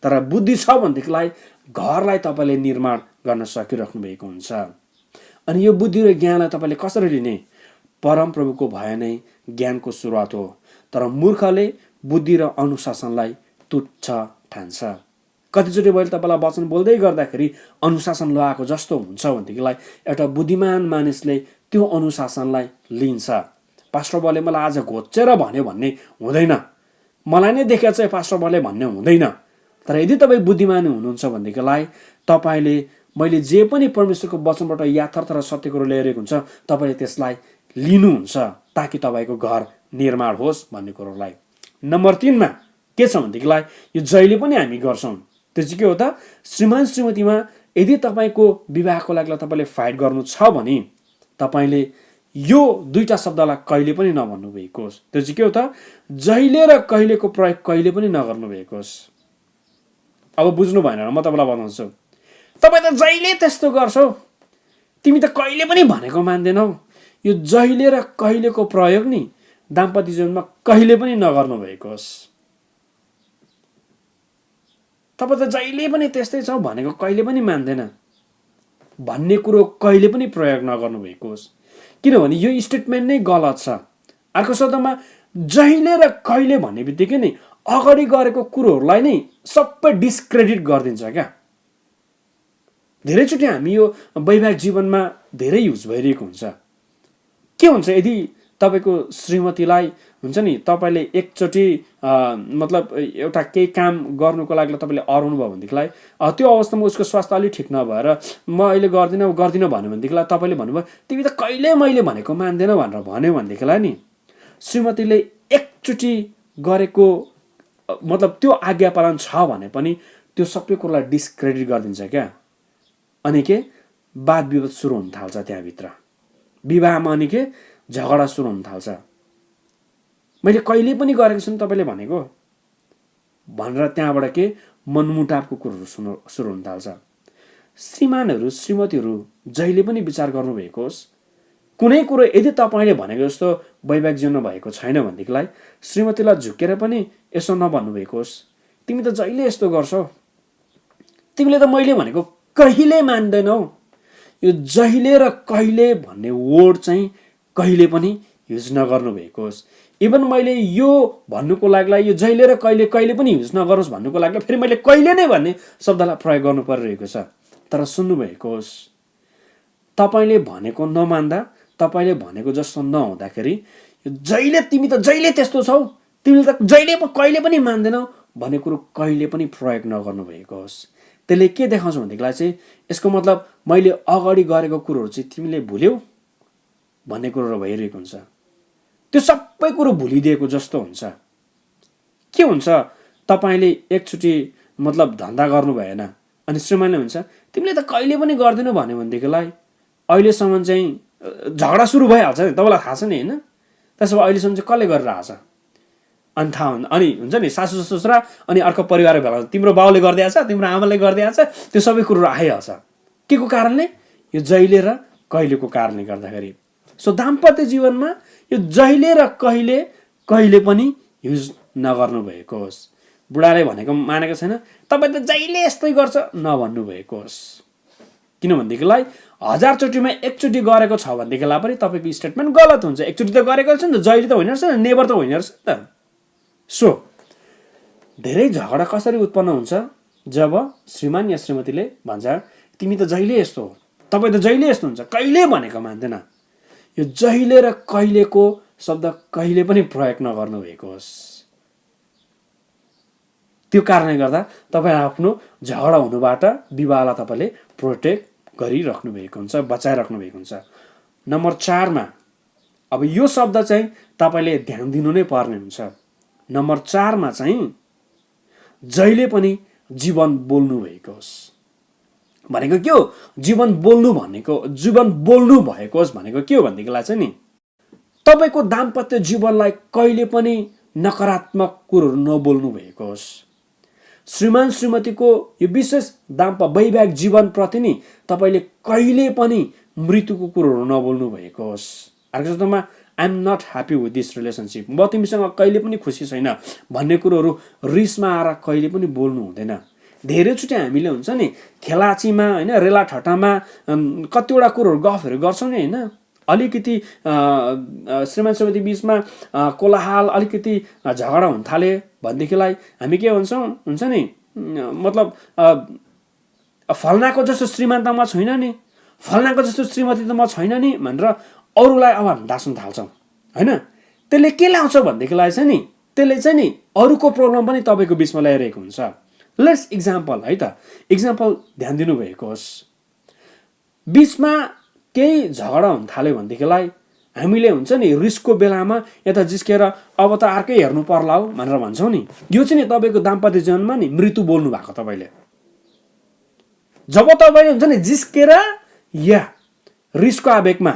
तर बुद्धि छ भनेदेखिलाई घरलाई तपाईँले निर्माण गर्न सकिराख्नु भएको हुन्छ। अनि यो बुद्धि र ज्ञानलाई तपाईँले कसरी लिने? परमप्रभुको भय नै ज्ञानको सुरुवात हो। तर मूर्खले बुद्धि र अनुशासनलाई तुच्छ ठान्छ। कतिचोटि मैले तपाईँलाई वचन बोल्दै गर्दाखेरि अनुशासन लगाएको जस्तो हुन्छ भनेदेखिलाई एउटा बुद्धिमान मानिसले त्यो अनुशासनलाई लिन्छ। पास्टर बलले मलाई आज घोचेर भन्यो भन्ने हुँदैन, मलाई नै देखेर चाहिँ पास्टर बलले भन्ने हुँदैन। तर यदि तपाईँ बुद्धिमान हुनुहुन्छ भनेदेखिलाई तपाईँले मैले जे पनि परमेश्वरको वचनबाट यथार्थ र सत्य कुरो ल्याइरहेको हुन्छ तपाईँले त्यसलाई लिनुहुन्छ ताकि तपाईँको घर निर्माण होस् भन्ने कुरोलाई। नम्बर 3मा के छ भनेदेखिलाई यो जहिले पनि हामी गर्छौँ, त्यो चाहिँ के हो त? श्रीमान श्रीमतीमा यदि तपाईँको विवाहको लागि तपाईँले फाइट गर्नु छ भने तपाईँले यो 2टा शब्दलाई कहिले पनि नभन्नु भएको होस्। त्यो चाहिँ के हो त? जहिले र कहिलेको प्रयोग कहिले पनि नगर्नु भएको होस्। अब बुझ्नु भएन र म तपाईँलाई बताउँछु। तपाईँ त जहिले त्यस्तो गर्छौ, तिमी त कहिले पनि भनेको मान्दैनौ। यो जहिले र कहिलेको प्रयोग नि दाम्पत्य जीवनमा कहिले पनि नगर्नु भएको होस्। तपाईँ त जहिले पनि त्यस्तै छौ भनेको कहिले पनि मान्दैन भन्ने कुरो कहिले पनि प्रयोग नगर्नु भएको होस्। किनभने यो स्टेटमेन्ट नै गलत छ। अर्को शब्दमा जहिले र कहिले भन्ने बित्तिकै नै अगाडि गरेको कुरोहरूलाई नै सबै डिस्क्रेडिट गरिदिन्छ क्या। धेरैचोटि हामी यो वैवाहिक जीवनमा धेरै युज भइरहेको हुन्छ। के हुन्छ यदि तपाईँको श्रीमतीलाई हुन्छ नि तपाईँले एकचोटि मतलब एउटा केही काम गर्नुको लागि तपाईँले अराउनु भयो भनेदेखिलाई त्यो अवस्थामा उसको स्वास्थ्य अलिक ठिक नभएर म अहिले गर्दिनँ भन्यो भनेदेखिलाई तपाईँले भन्नुभयो तिमी त कहिले मैले भनेको मान्दैन भनेर भन्यो भनेदेखिलाई नि श्रीमतीले एकचोटि गरेको मतलब त्यो आज्ञा पालन छ भने पनि त्यो सबै कुरोलाई डिस्क्रेडिट गरिदिन्छ क्या। अनि के वाद विवाद सुरु हुन थाल्छ त्यहाँभित्र, विवाहमा अनि के झगडा सुरु हुन थाल्छ। मैले कहिले पनि गरेको छु तपाईँले भनेको भनेर त्यहाँबाट के मनमुटावको कुरोहरू सुरु हुन थाल्छ। श्रीमानहरू श्रीमतीहरू जहिले पनि विचार गर्नुभएको होस्, कुनै कुरो यदि तपाईँले भनेको जस्तो वैवाहिक जीवनमा भएको छैन भनेदेखिलाई श्रीमतीलाई झुकेर पनि यसो नभन्नुभएको होस्, तिमी त जहिले यस्तो गर्छौ, तिमीले त मैले भनेको कहिले मान्दैनौ। यो जहिले र कहिले भन्ने वर्ड चाहिँ कहिले पनि युज नगर्नु भएको होस्। इभन मैले यो भन्नुको लागि यो जहिले र कहिले कहिले पनि युज नगरोस् भन्नुको लागि फेरि मैले कहिले नै भन्ने शब्दलाई प्रयोग गर्नु परिरहेको छ। तर सुन्नुभएको होस्, तपाईँले भनेको नमान्दा तपाईँले भनेको जस्तो नहुँदाखेरि यो जहिले तिमी त जहिले त्यस्तो छौ, तिमीले त जहिले कहिले पनि मान्दैनौ भन्ने कुरो कहिले पनि प्रयोग नगर्नु भएको होस्। त्यसले के देखाउँछ भनेदेखिलाई चाहिँ यसको मतलब मैले अगाडि गरेको कुरोहरू चाहिँ तिमीले भुल्यौ भन्ने कुरोहरू भइरहेको हुन्छ। त्यो सबै कुरो भुलिदिएको जस्तो हुन्छ। के हुन्छ तपाईँले एकचोटि मतलब धन्दा गर्नु भएन अनि श्रीमानले हुन्छ तिमीले त कहिले पनि गर्दैनौ भन्यो भनेदेखिलाई अहिलेसम्म चाहिँ झगडा सुरु भइहाल्छ नि, तपाईँलाई थाहा छ नि होइन? त्यसो भए अहिलेसम्म चाहिँ कसले गरिरहेको छ? अनि थाहा हुन्छ, अनि हुन्छ नि सासू ससुरा अनि अर्को परिवार भेला तिम्रो बाउले गरिदिएको छ, तिम्रो आमाले गरिदिएको छ, त्यो सबै कुरो आइहाल्छ। के को कारणले? यो जहिले र कहिलेको कारणले गर्दाखेरि। सो दाम्पत्य जीवनमा यो जहिले र कहिले पनि युज नगर्नु भएको होस्। बुढाले भनेको मानेको छैन, तपाईँ त जहिले यस्तै गर्छ नभन्नु भएको होस्। किनभनेदेखिलाई 1000 चोटिमा एकचोटि गरेको छ भनेदेखिलाई पनि तपाईँको स्टेटमेन्ट गलत हुन्छ। एकचोटि त गरेको छ नि त, जहिले त होइन रहेछ नि, नेभर त होइन रहेछ नि त। सो धेरै झगडा कसरी उत्पन्न हुन्छ? जब श्रीमान या श्रीमतीले भन्छ तिमी त जहिले यस्तो हो, तपाईँ त जहिले यस्तो हुन्छ, कहिले भनेको मान्दैन। यो जहिले र कहिलेको शब्द कहिले पनि प्रयोग नगर्नु भएको होस्। त्यो कारणले गर्दा तपाईँ आफ्नो झगडा हुनुबाट विवाहलाई तपाईँले प्रोटेक्ट गरिराख्नु भएको हुन्छ, बचाइराख्नु भएको हुन्छ। नम्बर 4 मा अब यो शब्द चाहिँ तपाईँले ध्यान दिनु नै पर्ने हुन्छ। नम्बर 4 मा चाहिँ जहिले पनि जीवन बोल्नु भएको होस् भनेको के हो? जीवन बोल्नु भएको होस् भनेको के हो भनेदेखिलाई चाहिँ नि तपाईँको दाम्पत्य जीवनलाई कहिले पनि नकारात्मक कुरोहरू नबोल्नु भएको होस्। श्रीमान श्रीमतीको यो विशेष वैवाहिक जीवनप्रति नि तपाईँले कहिले पनि मृत्युको कुरोहरू नबोल्नु भएको होस्। अर्को शब्दमा I am not happy with this relationship, म तिमीसँग कहिले पनि खुसी छैन भन्ने कुरोहरू रिसमा आएर कहिले पनि बोल्नु हुँदैन। धेरैचोटि हामीले हुन्छ नि खेलाचीमा होइन, रेला ठट्टामा कतिवटा कुरोहरू गफहरू गर्छौँ नि होइन, अलिकति श्रीमान श्रीमती बिचमा कोलाहाल अलिकति झगडा हुन थाले भनेदेखिलाई हामी के भन्छौँ हुन्छ नि, मतलब फल्नाको जस्तो श्रीमान त म छैन नि, फल्नाको जस्तो श्रीमती त म छैन नि भनेर अरूलाई अब हामी डाँस्न थाल्छौँ होइन। त्यसले के ल्याउँछ भनेदेखिलाई चाहिँ नि त्यसले चाहिँ नि अरूको प्रब्लम पनि तपाईँको बिचमा ल्याइरहेको हुन्छ। लेट्स इक्जाम्पल है त, इक्जाम्पल ध्यान दिनुभएको होस्। बिचमा केही झगडा हुन थाल्यो भनेदेखिलाई हामीले हुन्छ नि रिसको बेलामा यता जिस्केर अब त अर्कै हेर्नु पर्ला हो भनेर भन्छौँ नि। यो चाहिँ नि तपाईँको दाम्पत्य जीवनमा नि मृत्यु बोल्नु भएको तपाईँले। जब तपाईँले हुन्छ नि जिस्केर या रिसको आवेगमा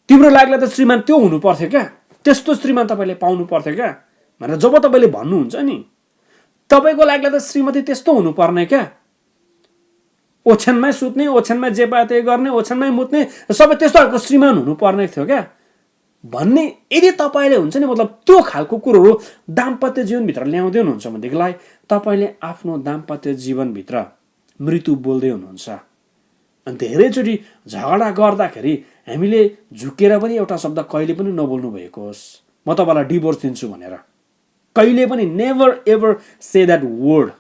तिम्रो लाग्ला त श्रीमान त्यो हुनु पर्थ्यो क्या, त्यस्तो श्रीमान तपाईँले पाउनु पर्थ्यो क्या भनेर जब तपाईँले भन्नुहुन्छ नि, तपाईँको लाग्ला त श्रीमती त्यस्तो हुनुपर्ने क्या, ओछ्यानमै सुत्ने, ओछ्यानमै जे पाए त्यही गर्ने, ओछ्यानमै मुत्ने, सबै त्यस्तो खालको श्रीमान हुनुपर्ने थियो क्या भन्ने यदि तपाईँले हुन्छ नि मतलब त्यो खालको कुरोहरू दाम्पत्य जीवनभित्र ल्याउँदै हुनुहुन्छ भनेदेखिलाई तपाईँले आफ्नो दाम्पत्य जीवनभित्र मृत्यु बोल्दै हुनुहुन्छ। अनि धेरैचोटि झगडा गर्दाखेरि हामीले झुकेर पनि एउटा शब्द कहिले पनि नबोल्नु भएको होस्, म तपाईँलाई डिभोर्स दिन्छु भनेर कहिले पनि never ever say that word.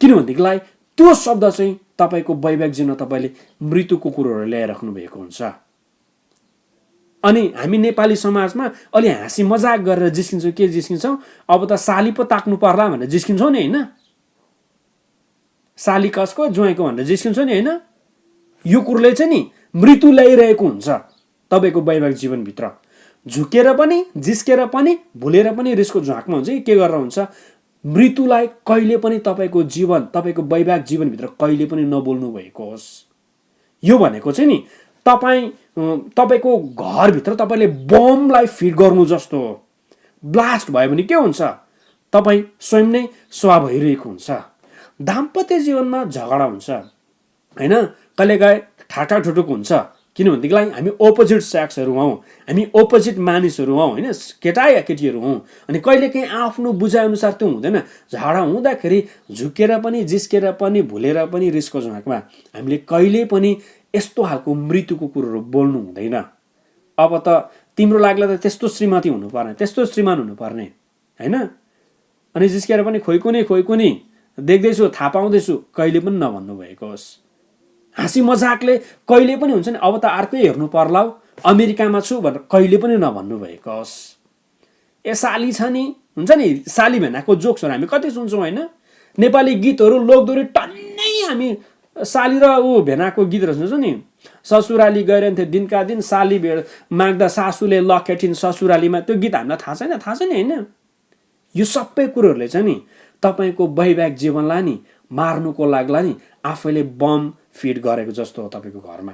किनभनेदेखिलाई त्यो शब्द चाहिँ तपाईँको वैवाहिक जीवनमा तपाईँले मृत्युको कुरोहरू ल्याइराख्नु भएको हुन्छ। अनि हामी नेपाली समाजमा अलि हाँसी मजाक गरेर जिस्किन्छौँ, के जिस्किन्छौँ, अब त साली पो ताक्नु पर्ला भनेर जिस्किन्छौँ नि होइन, साली कसको ज्वाइँको भनेर जिस्किन्छौँ नि होइन। यो कुरोले चाहिँ नि मृत्यु ल्याइरहेको हुन्छ तपाईँको वैवाहिक जीवनभित्र। झुकेर पनि जिस्केर पनि भुलेर पनि रिसको झाँकमा हुन्छ कि के गरेर हुन्छ, मृत्युलाई कहिले पनि तपाईँको जीवन तपाईँको वैवाहिक जीवनभित्र कहिले पनि नबोल्नु भएको होस्। यो भनेको चाहिँ नि तपाईँको घरभित्र तपाईँले बमलाई फिट गर्नु जस्तो हो। ब्लास्ट भयो भने के हुन्छ, तपाईँ स्वयं नै स्वाह भइरहेको हुन्छ। दाम्पत्य जीवनमा झगडा हुन्छ होइन, कहिलेकाहीँ ठाटा ठुटुक हुन्छ। किनभनेदेखिलाई हामी अपोजिट सेक्सहरू हौँ, हामी अपोजिट मानिसहरू हौँ होइन, केटा या केटीहरू हौँ। अनि कहिलेकाहीँ आफ्नो बुझाइअनुसार त्यो हुँदैन। झगडा हुँदाखेरि झुकेर पनि जिस्केर पनि भुलेर पनि रिसको झ्वाकमा हामीले कहिले पनि यस्तो खालको मृत्युको कुरोहरू बोल्नु हुँदैन। अब त तिम्रो लाग्ला त त्यस्तो श्रीमती हुनुपर्ने, त्यस्तो श्रीमान हुनुपर्ने होइन, अनि जिस्केर पनि खोइकुनी देख्दैछु थाहा पाउँदैछु कहिले पनि नभन्नु भएको होस्। हाँसी मजाकले कहिले पनि हुन्छ नि अब त अर्कै हेर्नु पर्ला हो, अमेरिकामा छु भनेर कहिले पनि नभन्नु भएको होस्। ए साली छ नि हुन्छ नि, साली भेनाको जोक्सहरू हामी कति सुन्छौँ होइन, नेपाली गीतहरू लोकदोहोरी टन्नै हामी साली र ऊ भेनाको गीतहरू सुन्छौँ नि। ससुराली गइरहन्थे दिनका दिन, साली भेड माग्दा सासूले लखेटिन् ससुरालीमा, त्यो गीत हामीलाई थाहा छैन होइन। यो सबै कुरोहरूले चाहिँ नि तपाईँको वैवाहिक जीवनलाई नि मार्नुको लाग्ला नि आफैले बम फिट गरेको जस्तो हो तपाईँको घरमा।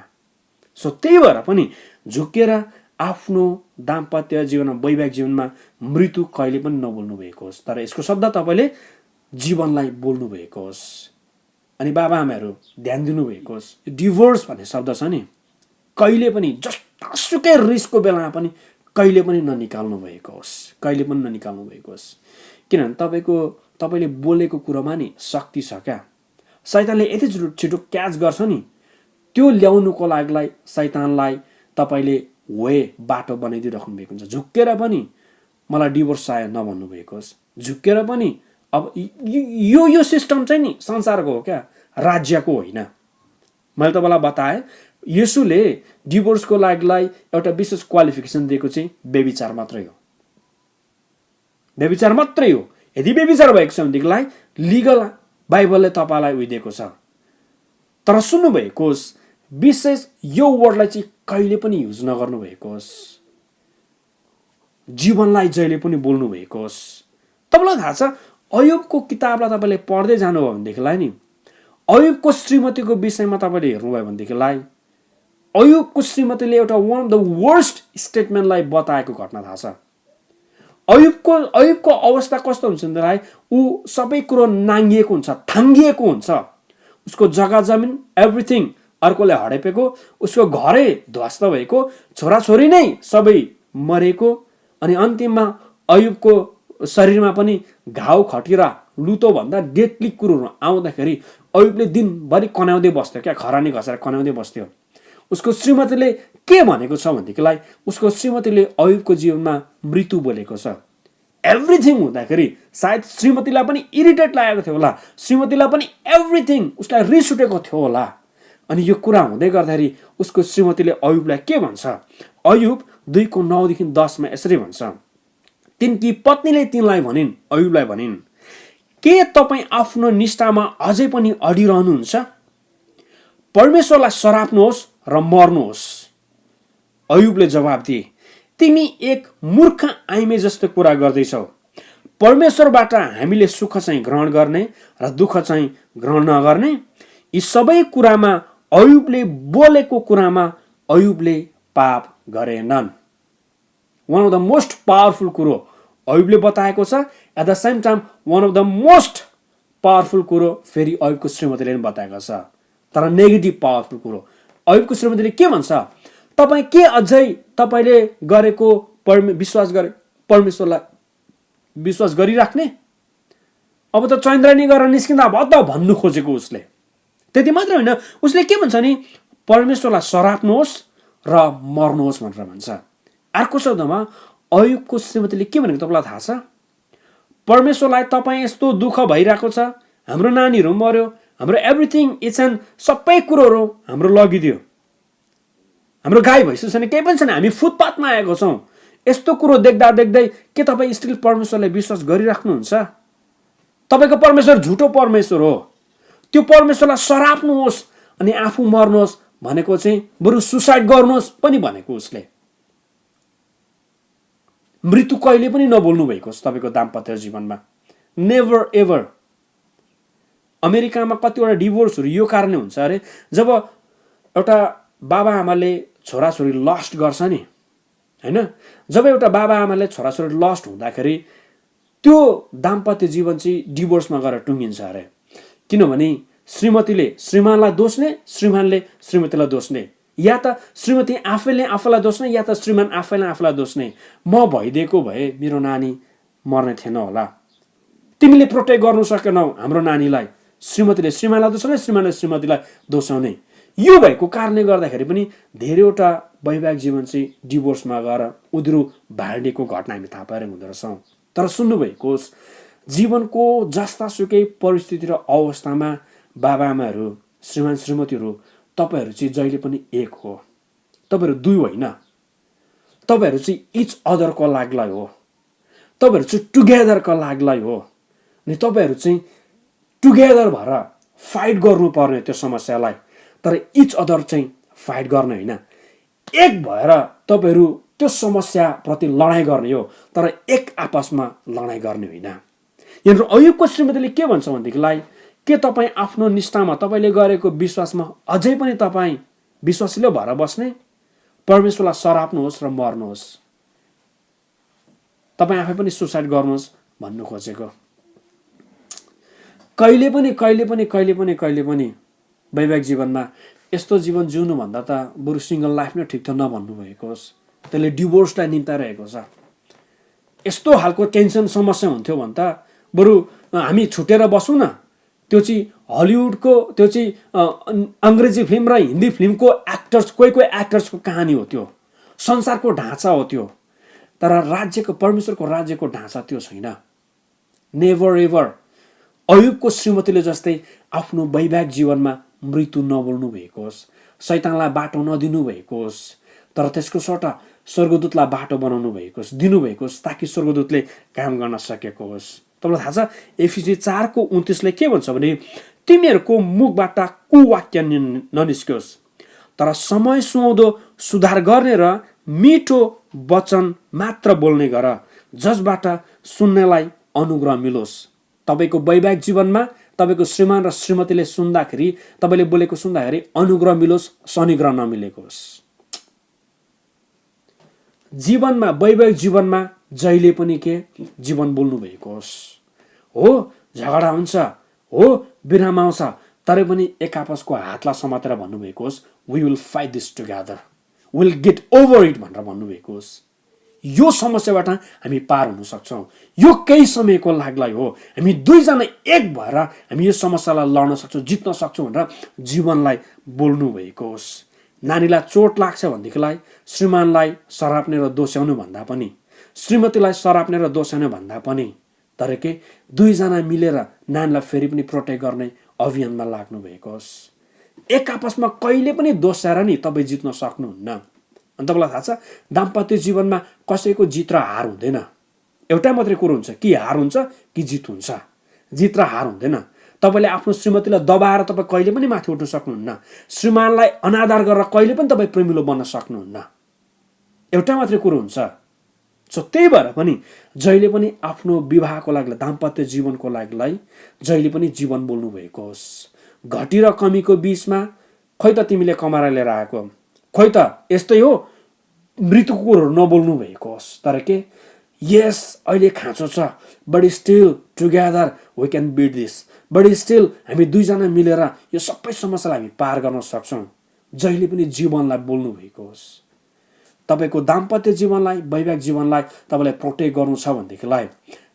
सो त्यही भएर पनि झुकेर आफ्नो दाम्पत्य जीवनमा वैवाहिक जीवनमा मृत्यु कहिले पनि नबोल्नु भएको होस्, तर यसको शब्द तपाईँले जीवनलाई बोल्नु भएको होस्। अनि बाबा आमाहरू ध्यान दिनुभएको होस्, डिभोर्स भन्ने शब्द छ नि, कहिले पनि जतासुकै रिसको बेलामा पनि कहिले पनि ननिकाल्नु भएको होस्, कहिले पनि ननिकाल्नु भएको होस्। किनभने तपाईँले बोलेको कुरोमा नि शक्ति छ क्या। शैतानले यति छिटो क्याच गर्छ नि, त्यो ल्याउनुको लागि शैतानलाई तपाईँले बाटो बनाइदिइराख्नु भएको हुन्छ। झुक्केर पनि मलाई डिभोर्स चाहियो नभन्नु भएको होस्, झुक्केर पनि अब यो सिस्टम चाहिँ नि संसारको हो क्या, राज्यको होइन। मैले तपाईँलाई बताएँ येशूले डिभोर्सको लागि एउटा विशेष क्वालिफिकेसन दिएको चाहिँ व्यभिचार मात्रै हो, व्यभिचार मात्रै हो। यदि व्यभिचार भएको छ भनेदेखिलाई लिगल बाइबलले तपाईँलाई दिएको छ। तर सुन्नुभएको होस्, विशेष यो वर्डलाई चाहिँ कहिले पनि युज नगर्नु भएको होस्, जीवनलाई जहिले पनि बोल्नु भएको होस्। तपाईँलाई थाहा छ अयुबको किताबलाई तपाईँले पढ्दै जानुभयो भनेदेखिलाई नि, अयुबको श्रीमतीको विषयमा तपाईँले हेर्नुभयो भनेदेखिलाई अयुबको श्रीमतीले एउटा वान अफ द वर्स्ट स्टेटमेन्टलाई बताएको घटना थाहा छ। अयुबको अवस्था कस्तो हुन्छ भन्दाखेरि ऊ सबै कुरो नाङ्गिएको हुन्छ, थाङ्गिएको हुन्छ। उसको जग्गा जमिन एभ्रिथिङ अर्कोले हडेपेको, उसको घरै ध्वस्त भएको, छोराछोरी नै सबै मरेको, अनि अन्तिममा अयुबको शरीरमा पनि घाउ खटिरा लुतो भन्दा डेडली कुरोहरू आउँदाखेरि अयुबले दिनभरि कनाउँदै बस्थ्यो क्या, खरानी घसेर कनाउँदै बस्थ्यो। उसको श्रीमतीले के भनेको छ भनेदेखिलाई उसको श्रीमतीले अयुबको जीवनमा मृत्यु बोलेको छ। एभ्रिथिङ हुँदाखेरि सायद श्रीमतीलाई पनि इरिटेट लागेको थियो होला, श्रीमतीलाई पनि एभ्रिथिङ उसलाई रिस उठेको थियो होला। अनि यो कुरा हुँदै गर्दाखेरि उसको श्रीमतीले अयुबलाई के भन्छ, अयुब 2:9-10 यसरी भन्छ, तिनकी पत्नीले तिनलाई भनिन्, अयुबलाई भनिन्, के तपाईँ आफ्नो निष्ठामा अझै पनि अडिरहनुहुन्छ? परमेश्वरलाई सराप्नुहोस् र मर्नुहोस्। अयुबले जवाब दिए, तिमी एक मूर्ख आइमे जस्तो कुरा गर्दैछौ। परमेश्वरबाट हामीले सुख चाहिँ ग्रहण गर्ने र दुःख चाहिँ ग्रहण नगर्ने? यी सबै कुरामा अयुबले बोलेको कुरामा अयुबले पाप गरेनन्। One of the most powerful कुरो अयुबले बताएको छ। At the same time one of the most powerful कुरो फेरि अयुबको श्रीमतीले पनि बताएको छ, तर नेगेटिभ पावरफुल कुरो। अयुबको श्रीमतीले के भन्छ, तपाईँ के अझै तपाईँले गरेको परमेश्वरलाई विश्वास गरिराख्ने? अब त चन्द्रानी गरेर निस्किँदा भद्द भन्नु खोजेको उसले। त्यति मात्र होइन, उसले के भन्छ नि, परमेश्वरलाई सराप्नुहोस् र मर्नुहोस् भनेर भन्छ। अर्को शब्दमा अयुबको श्रीमतीले के भनेको तपाईँलाई थाहा छ? परमेश्वरलाई तपाईँ यस्तो दुःख भइरहेको छ, हाम्रो नानीहरू मर्यो, हाम्रो एभ्रिथिङ इट्स एन्ड सबै कुरोहरू हाम्रो लगिदियो, हाम्रो गाई भैँसी छैन, केही पनि छैन, हामी फुटपाथमा आएको छौँ। यस्तो कुरो देख्दा देख्दै के तपाईँ स्टिल परमेश्वरलाई विश्वास गरिराख्नुहुन्छ? तपाईँको परमेश्वर झुटो परमेश्वर हो। त्यो परमेश्वरलाई सराप्नुहोस् अनि आफू मर्नुहोस् भनेको चाहिँ बरु सुसाइड गर्नुहोस् पनि भनेको उसले। मृत्यु कहिले पनि नबोल्नु भएको होस् तपाईँको दाम्पत्य जीवनमा, नेभर एभर। अमेरिकामा कतिवटा डिभोर्सहरू यो कारणले हुन्छ अरे, जब एउटा बाबा आमाले छोराछोरी लस्ट गर्छ नि, होइन, जब एउटा बाबा आमाले छोराछोरी लस्ट हुँदाखेरि त्यो दाम्पत्य जीवन चाहिँ डिभोर्समा गएर टुङ्गिन्छ अरे। किनभने श्रीमतीले श्रीमानलाई दोष्ने, श्रीमानले श्रीमतीलाई दोष्ने, या त श्रीमती आफैले आफैलाई दोष्ने, या त श्रीमान आफैले आफैलाई दोष्ने। म भइदिएको भए मेरो नानी मर्ने थिएन होला, तिमीले प्रोटेक्ट गर्नु सकेनौ हाम्रो नानीलाई, श्रीमतीले श्रीमानलाई दोस्याउने, श्रीमानले श्रीमतीलाई दोस्याउने। यो भएको कारणले गर्दाखेरि पनि धेरैवटा वैवाहिक जीवन चाहिँ डिभोर्समा गएर उध्रो भाँडेको घटना हामी थाहा पाएर हुँदो रहेछौँ। तर सुन्नुभएको होस्, जीवनको जस्तासुकै परिस्थिति र अवस्थामा बाबाआमाहरू, श्रीमान श्रीमतीहरू, तपाईँहरू चाहिँ जहिले पनि एक हो, तपाईँहरू दुई होइन। तपाईँहरू चाहिँ इच अदरको लागि हो, तपाईँहरू चाहिँ टुगेदरको लागि हो। अनि तपाईँहरू चाहिँ टुगेदर भएर फाइट गर्नुपर्ने त्यो समस्यालाई, तर इच अदर चाहिँ फाइट गर्ने होइन। एक भएर तपाईँहरू त्यो समस्याप्रति लडाइँ गर्ने हो, तर एक आपसमा लडाइँ गर्ने होइन। यहाँनिर अयुबको श्रीमतीले के भन्छ भनेदेखिलाई, के तपाईँ आफ्नो निष्ठामा, तपाईँले गरेको विश्वासमा अझै पनि तपाईँ विश्वासिलो भएर बस्ने, परमेश्वरलाई सराप्नुहोस् र मर्नुहोस्। तपाईँ आफै पनि सुसाइड गर्नुहोस् भन्नु खोजेको। कहिले पनि वैवाहिक जीवनमा यस्तो जीवन जिउनुभन्दा त बरु सिङ्गल लाइफ नै ठिक त नभन्नु भएको होस्। त्यसले डिभोर्सलाई निम्ताइरहेको छ। यस्तो खालको टेन्सन समस्या हुन्थ्यो भने त बरु हामी छुटेर बसौँ न। त्यो चाहिँ हलिउडको, त्यो चाहिँ अङ्ग्रेजी फिल्म र हिन्दी फिल्मको एक्टर्स, कोही एक्टर्सको कहानी हो त्यो, संसारको ढाँचा हो त्यो। तर राज्यको, परमेश्वरको राज्यको ढाँचा त्यो छैन। नेभर एभर अयुबको श्रीमतीले जस्तै आफ्नो वैवाहिक जीवनमा मृत्यु नबोल्नु भएको होस्, शैतानलाई बाटो नदिनु भएको होस्, तर त्यसको सट्टा स्वर्गदूतलाई बाटो बनाउनु भएको होस्, दिनुभएको होस्, ताकि स्वर्गदूतले काम गर्न सकेको होस्। तपाईँलाई थाहा छ एफिसी 4:29 के भन्छ भने, तिमीहरूको मुखबाट कुवाक्य ननिस्कियोस्, तर समय सुहाउँदो सुधार गर्ने र मिठो वचन मात्र बोल्ने गर, जसबाट सुन्नेलाई अनुग्रह मिलोस्। तपाईँको वैवाहिक जीवनमा तपाईँको श्रीमान र श्रीमतीले सुन्दाखेरि, तपाईँले बोलेको सुन्दाखेरि अनुग्रह मिलोस्, शनिग्रह नमिलेको होस्। जीवनमा, वैवाहिक जीवनमा जहिले पनि के जीवन बोल्नु भएको होस्। हो झगडा हुन्छ, हो बिराम आउँछ, तरै पनि एक आपसको हातलाई समातेर भन्नुभएको होस्, we will fight this together, will get over it भनेर भन्नुभएको होस्। यो समस्याबाट हामी पार हुन सक्छौँ। यो केही समयको लागि हो। हामी दुईजना एक भएर हामी यो समस्यालाई लड्न सक्छौँ, जित्न सक्छौँ भनेर जीवनलाई बोल्नु भएको होस्। नानीलाई चोट लाग्छ भनेदेखिलाई श्रीमानलाई सराप्ने र दोस्याउनु भन्दा पनि, श्रीमतीलाई सराप्ने र दोस्याउनु भन्दा पनि, तर के दुईजना मिलेर नानीलाई फेरि पनि प्रोटेक्ट गर्ने अभियानमा लाग्नु भएको होस्। एक आपसमा कहिले पनि दोस्याएर नि तपाईँ जित्न सक्नुहुन्न। अनि तपाईँलाई थाहा छ दाम्पत्य जीवनमा कसैको जित र हार हुँदैन। एउटै मात्रै कुरो हुन्छ, कि हार हुन्छ कि जित हुन्छ। जित र हार हुँदैन। तपाईँले आफ्नो श्रीमतीलाई दबाएर तपाईँ कहिले पनि माथि उठ्न सक्नुहुन्न। श्रीमानलाई अनादर गरेर कहिले पनि तपाईँ प्रेमिलो बन्न सक्नुहुन्न। एउटै मात्रै कुरो हुन्छ। सो त्यही भएर पनि जहिले पनि आफ्नो विवाहको लागि, दाम्पत्य जीवनको लागि जहिले पनि जीवन बोल्नु भएको होस्। घटी र कमीको बिचमा खोइ त तिमीले कमाएर लिएर आएको, खोइ त यस्तै हो, मृत्युको कुरोहरू नबोल्नु भएको होस्। तर के यस अहिले खाँचो छ, but still together we can beat this, but still हामी दुईजना मिलेर यो सबै समस्यालाई हामी पार गर्न सक्छौँ। जहिले पनि जीवनलाई बोल्नु भएको होस्। तपाईँको दाम्पत्य जीवनलाई, वैवाहिक जीवनलाई तपाईँलाई प्रोटेक्ट गर्नु छ भनेदेखिलाई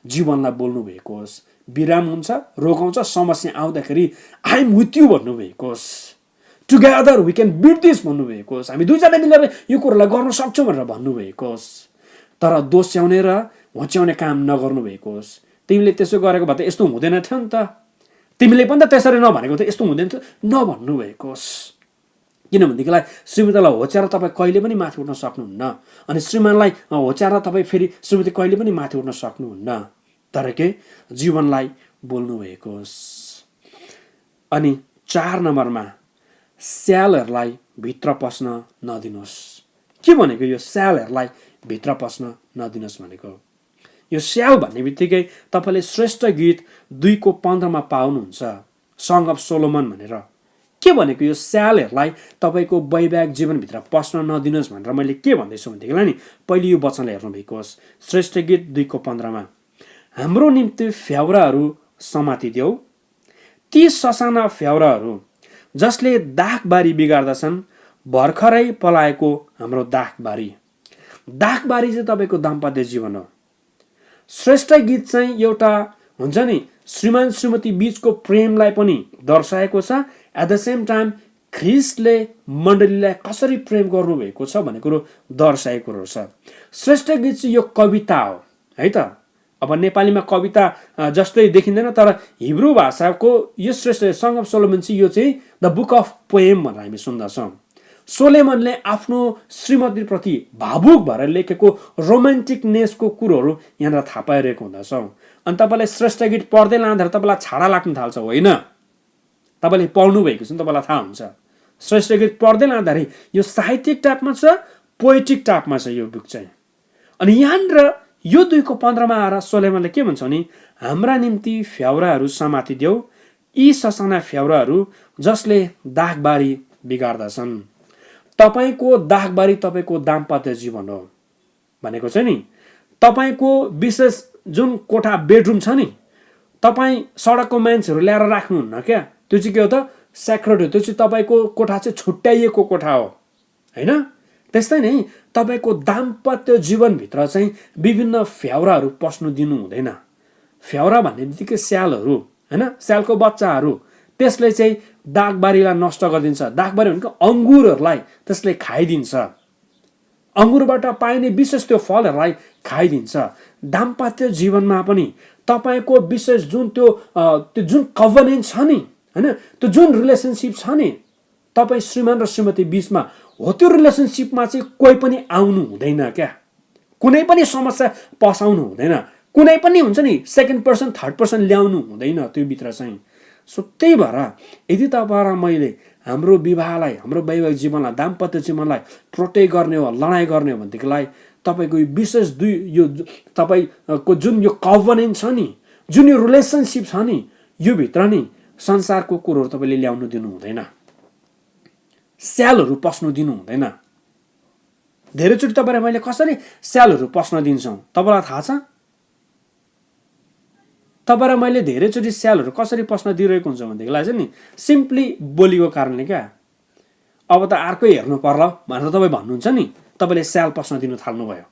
जीवनलाई बोल्नु भएको होस्। बिराम हुन्छ, रोग आउँछ, समस्या आउँदाखेरि आई एम विथ यु भन्नुभएको होस्। Together we can beat this भन्नुभएको होस्। हामी दुईजना मिलेर यो कुरोलाई गर्न सक्छौँ भनेर भन्नुभएको होस्। तर दोस्याउने र होच्याउने काम नगर्नु भएको होस्। तिमीले त्यसो गरेको भए त यस्तो हुँदैन थियो नि त, तिमीले पनि त त्यसरी नभनेको त यस्तो हुँदैन थियो नभन्नु भएको होस्। किनभनेदेखिलाई श्रीमतीलाई होच्याएर तपाईँ कहिले पनि माथि उठ्न सक्नुहुन्न, अनि श्रीमानलाई होच्याएर तपाईँ फेरि श्रीमती कहिले पनि माथि उठ्न सक्नुहुन्न। तर के जीवनलाई बोल्नु भएको होस्। अनि 4 नम्बरमा स्यालहरूलाई भित्र पस्न नदिनुहोस्। के भनेको यो स्यालहरूलाई भित्र पस्न नदिनुहोस् भनेको? यो स्याल भन्ने बित्तिकै तपाईँले श्रेष्ठ गीत 2:15 पाउनुहुन्छ, सङ अफ सोलोमन भनेर। के भनेको यो स्यालहरूलाई तपाईँको वैवाहिक जीवनभित्र पस्न नदिनुहोस् भनेर मैले के भन्दैछु भनेदेखिलाई नि, पहिले यो वचनलाई हेर्नु भएको होस्। श्रेष्ठ गीत 2:15 हाम्रो निम्ति फ्याउराहरू समातिदेऊ, ती ससाना फ्याउराहरू जसले दाखबारी बिगार्दछन्, भर्खरै पलाएको हाम्रो दाखबारी। दाखबारी चाहिँ तपाईँको दाम्पत्य जीवन हो। श्रेष्ठ गीत चाहिँ एउटा हुन्छ नि, श्रीमान श्रीमती बीचको प्रेमलाई पनि दर्शाएको छ। एट द सेम टाइम ख्रिस्टले मण्डलीलाई कसरी प्रेम गर्नुभएको छ भन्ने कुरो दर्शाएको छ। श्रेष्ठ गीत चाहिँ यो कविता हो है त। अब नेपालीमा कविता जस्तै देखिँदैन, तर हिब्रू भाषाको यो श्रेष्ठ सङ अफ सोलोमन चाहिँ यो चाहिँ द बुक अफ पोएम भनेर हामी सुन्दछौँ। सोलोमनले आफ्नो श्रीमतीप्रति भावुक भएर लेखेको रोमान्टिकनेसको कुरोहरू यहाँनिर थाहा पाइरहेको हुँदछौँ। अनि तपाईँलाई श्रेष्ठ गीत पढ्दै लाँदाखेरि तपाईँलाई छाडा लाग्न थाल्छ, होइन? तपाईँले पढ्नु भएको छ नि, तपाईँलाई थाहा हुन्छ। श्रेष्ठ गीत पढ्दै लाँदाखेरि यो साहित्यिक टाइपमा छ, पोएटिक टाइपमा छ यो बुक चाहिँ। अनि यहाँनिर यो 2:15 आएर सोलोमनले के भन्छ भने, हाम्रा निम्ति फ्याउराहरू समातिदेऊ, यी ससाना फ्याउराहरू जसले दागबारी बिगार्दछन्। तपाईको दागबारी तपाईको दाम्पत्य जीवन हो भनेको चाहिँ नि तपाईको विशेष जुन कोठा बेडरुम छ नि तपाईँ सडकको मान्छेहरू ल्याएर राख्नुहुन्न क्या त्यो चाहिँ के हो त सेक्रेट हो त्यो चाहिँ तपाईँको कोठा चाहिँ छुट्याइएको कोठा हो हैन त्यस्तै नै तपाईँको दाम्पत्य जीवनभित्र चाहिँ विभिन्न फ्याउराहरू पस्नु दिनु हुँदैन फ्याउरा भन्ने बित्तिकै स्यालहरू हैन स्यालको बच्चाहरू त्यसले चाहिँ दागबारीलाई नष्ट गरिदिन्छ दागबारी भनेको अङ्गुरहरूलाई त्यसले खाइदिन्छ अङ्गुरबाट पाइने विशेष त्यो फलहरूलाई खाइदिन्छ दाम्पत्य जीवनमा पनि तपाईँको विशेष जुन त्यो जुन कभनेन्ट छ नि हैन त्यो जुन रिलेसनसिप छ नि तपाईँ श्रीमान र श्रीमती बीचमा हो त्यो रिलेसनसिपमा चाहिँ कोही पनि आउनु हुँदैन क्या कुनै पनि समस्या पसाउनु हुँदैन कुनै पनि हुन्छ नि सेकेन्ड पर्सन थर्ड पर्सन ल्याउनु हुँदैन त्यो भित्र चाहिँ सो त्यही भएर यदि तपाईँ र मैले हाम्रो विवाहलाई हाम्रो वैवाहिक जीवनलाई दाम्पत्य जीवनलाई प्रोटेक्ट गर्ने हो लडाइँ गर्ने हो भनेदेखिलाई तपाईँको विशेष यो तपाईँको जुन यो कभनेन्ट छ नि जुन यो रिलेसनसिप छ नि यो भित्र नि संसारको कुरोहरू तपाईँले ल्याउनु दिनु हुँदैन स्यालहरू पस्नु दिनु हुँदैन धेरैचोटि तपाईँ र मैले कसरी स्यालहरू पस्न दिन्छौँ तपाईँलाई थाहा छ तपाईँ र मैले धेरैचोटि स्यालहरू कसरी पस्न दिइरहेको हुन्छ भनेदेखिलाई चाहिँ नि सिम्पली बोलीको कारणले क्या अब त अर्कै हेर्नु पर्ला भनेर तपाईँ भन्नुहुन्छ नि तपाईँले स्याल पस्न दिनु थाल्नुभयो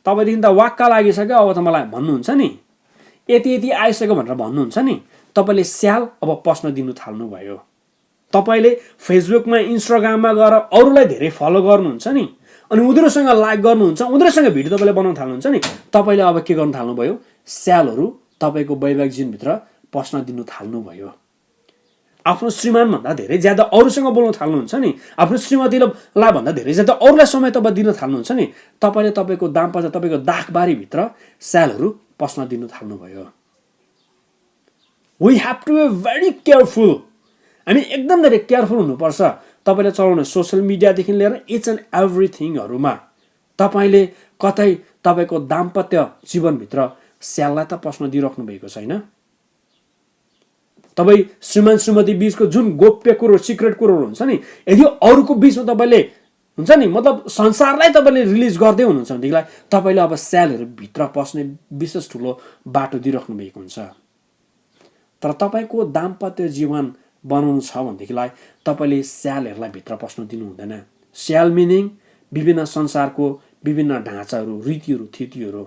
तपाईँदेखि त वाक्क लागिसक्यो अब त मलाई भन्नुहुन्छ नि यति यति आइसक्यो भनेर भन्नुहुन्छ नि तपाईँले स्याल अब पस्न दिनु थाल्नुभयो तपाईँले फेसबुकमा इन्स्टाग्राममा गएर अरूलाई धेरै फलो गर्नुहुन्छ नि अनि उनीहरूसँग लाइक गर्नुहुन्छ उनीहरूसँग भिडियो तपाईँले बनाउन थाल्नुहुन्छ नि तपाईँले अब के गर्नु थाल्नुभयो स्यालहरू तपाईँको वैवाहिक जीवनभित्र पस्न दिनु थाल्नुभयो आफ्नो श्रीमानभन्दा धेरै ज्यादा अरूसँग बोल्न थाल्नुहुन्छ नि आफ्नो श्रीमतीलाई भन्दा धेरै ज्यादा अरूलाई समय तपाईँ दिन थाल्नुहुन्छ नि तपाईँले तपाईँको दाम्पत्य तपाईँको दागबारीभित्र स्यालहरू पस्न दिनु थाल्नुभयो we have to be very careful हामी एकदम धेरै केयरफुल हुनुपर्छ तपाईँले चलाउने सोसियल मिडियादेखि लिएर इच एन्ड एभ्रिथिङहरूमा तपाईँले कतै तपाईँको दाम्पत्य जीवनभित्र स्याललाई त पस्न दिइराख्नु भएको छैन तपाईँ श्रीमान श्रीमती बीचको जुन गोप्य कुरो सिक्रेट कुरोहरू हुन्छ नि यदि अरूको बीचमा तपाईँले हुन्छ नि मतलब संसारलाई तपाईँले रिलिज गर्दै हुनुहुन्छ भनेदेखिलाई तपाईँले अब स्यालहरू भित्र पस्ने विशेष ठुलो बाटो दिइराख्नु भएको हुन्छ तर तपाईँको दाम्पत्य जीवन बनाउनु छ भनेदेखिलाई तपाईँले स्यालहरूलाई भित्र पस्नु दिनु हुँदैन स्याल मिनिङ विभिन्न संसारको विभिन्न ढाँचाहरू रीतिहरू थितिहरू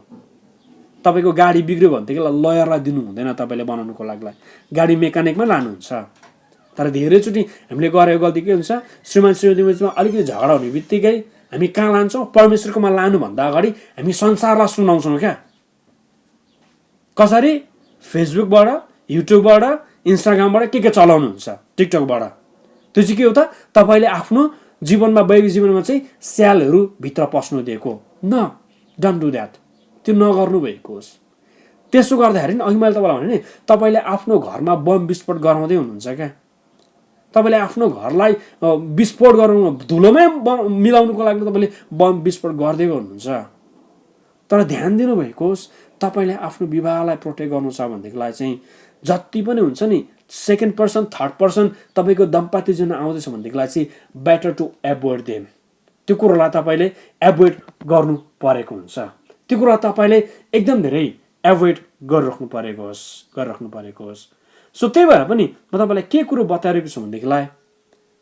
तपाईँको गाडी बिग्रियो भनेदेखिलाई लयरलाई दिनु हुँदैन तपाईँले बनाउनुको लागि गाडी मेकानिकमा लानुहुन्छ तर धेरैचोटि हामीले गरेको गल्ती के हुन्छ श्रीमान श्रीमतीमा अलिकति झगडा हुने बित्तिकै हामी कहाँ लान्छौँ परमेश्वरकोमा लानुभन्दा अगाडि हामी संसारलाई सुनाउँछौँ क्या कसरी फेसबुकबाट युट्युबबाट इन्स्टाग्रामबाट के चलाउनुहुन्छ टिकटकबाट त्यो चाहिँ के हो त तपाईँले आफ्नो जीवनमा वैवाहिक जीवनमा चाहिँ स्यालहरू भित्र पस्नु दिएको न डोन्ट डु द्याट त्यो नगर्नु भएको होस् त्यसो गर्दाखेरि नि अघि मैले तपाईँलाई भने नि तपाईँले आफ्नो घरमा बम विस्फोट गराउँदै हुनुहुन्छ क्या तपाईँले आफ्नो घरलाई विस्फोट गराउनु धुलोमै मिलाउनुको लागि तपाईँले बम विस्फोट गर्दै हुनुहुन्छ तर ध्यान दिनुभएको होस् तपाईँले आफ्नो विवाहलाई प्रोटेक्ट गर्नु छ भनेदेखिलाई चाहिँ जति पनि हुन्छ नि सेकेन्ड पर्सन थर्ड पर्सन तपाईँको दाम्पत्य जीवन आउँदैछ भनेदेखिलाई चाहिँ बेटर टु एभोइड देम त्यो कुरोलाई तपाईँले एभोइड गर्नु परेको हुन्छ त्यो कुरा तपाईँले एकदम धेरै एभोइड गरिराख्नु परेको होस् सो त्यही भएर पनि म तपाईँलाई के कुरो बताइरहेको छु भनेदेखिलाई